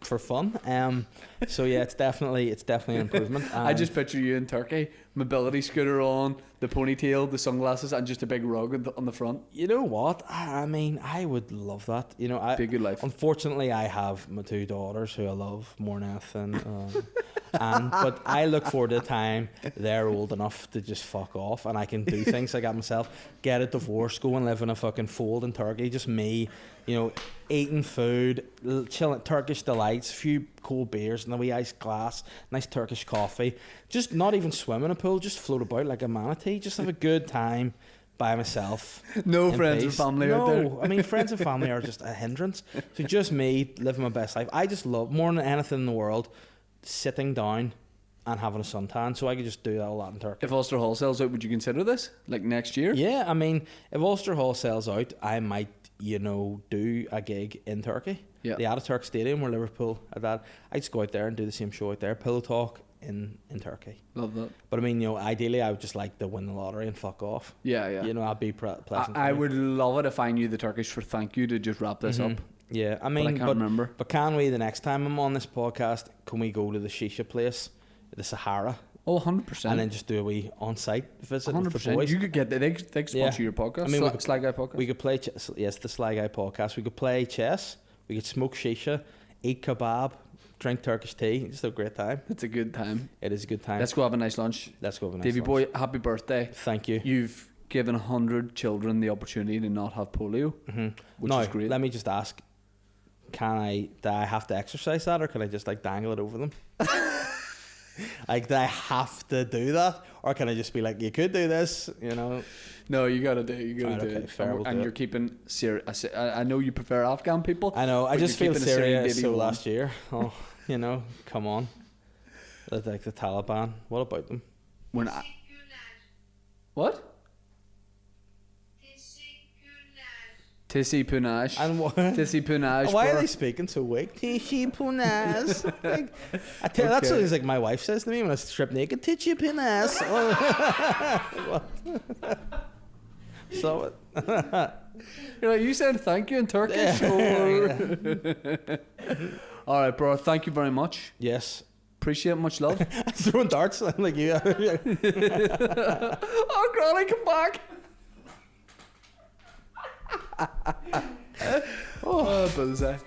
for fun. So yeah, it's definitely an improvement. I just picture you in Turkey mobility scooter on, the ponytail, the sunglasses, and just a big rug on the front. You know what? I mean, I would love that. You know, Be a good life. Unfortunately, I have my 2 daughters who I love more than anything. But I look forward to the time they're old enough to just fuck off, and I can do things like that myself. Get a divorce, go and live in a fucking fold in Turkey. Just me, you know, eating food, chilling, Turkish delights, a few cold beers, and a wee iced glass, nice Turkish coffee. Just not even swim in a pool, just float about like a manatee. Just have a good time by myself. No in friends or peace. family out there. No, I mean, friends and family are just a hindrance. So just me living my best life. I just love, more than anything in the world, sitting down and having a suntan. So I could just do that a lot in Turkey. If Ulster Hall sells out, would you consider this? Like next year? Yeah, I mean, if Ulster Hall sells out, I might, you know, do a gig in Turkey. Yeah. The Ataturk Stadium where Liverpool at that. I'd just go out there and do the same show out there. Pillow Talk in Turkey. Love that. But I mean, you know, ideally I would just like to win the lottery and fuck off. Yeah. You know, I'd be pleasant. I would love it if I knew the Turkish for thank you to just wrap this up. Yeah, I mean, I can't remember. But can we, the next time I'm on this podcast, can we go to the shisha place, the Sahara, Oh, 100%. and then just do a wee on-site visit with the 100%. boys? You could get they could sponsor your podcast. I mean, we could- Sly Guy podcast. We could play, yes, the Sly Guy podcast. We could play chess. We could smoke shisha, eat kebab, drink Turkish tea. Just have a great time. It's a good time. It is a good time. Let's go have a nice lunch. Let's go have a nice Davey lunch. boy, happy birthday. Thank you. You've given 100 children the opportunity to not have polio, which Now, is great. let me just ask, do I have to exercise that, or can I just like dangle it over them? Like, do I have to do that, or can I just be like, you could do this, you know? No, you gotta do it. Right, okay, it. fair, we'll do And it. you're keeping I know you prefer Afghan people. I know. I but just you're feel keeping a Syrian Syria baby so warm. last year. Oh, you know, come on. Like the Taliban. What about them? What? Tissi Punaj. And what? Tissi Punaj. Why are bro. they speaking so weak? Tishy Punas. Like, I tell you, that's what like my wife says to me when I strip naked. Tishy Punas. So You're like, you said thank you in Turkish. All right, bro. Thank you very much. yes. Appreciate it. Much love. Throwing darts. I'm like, yeah. Oh, Granny, come back. Oh, bullseye.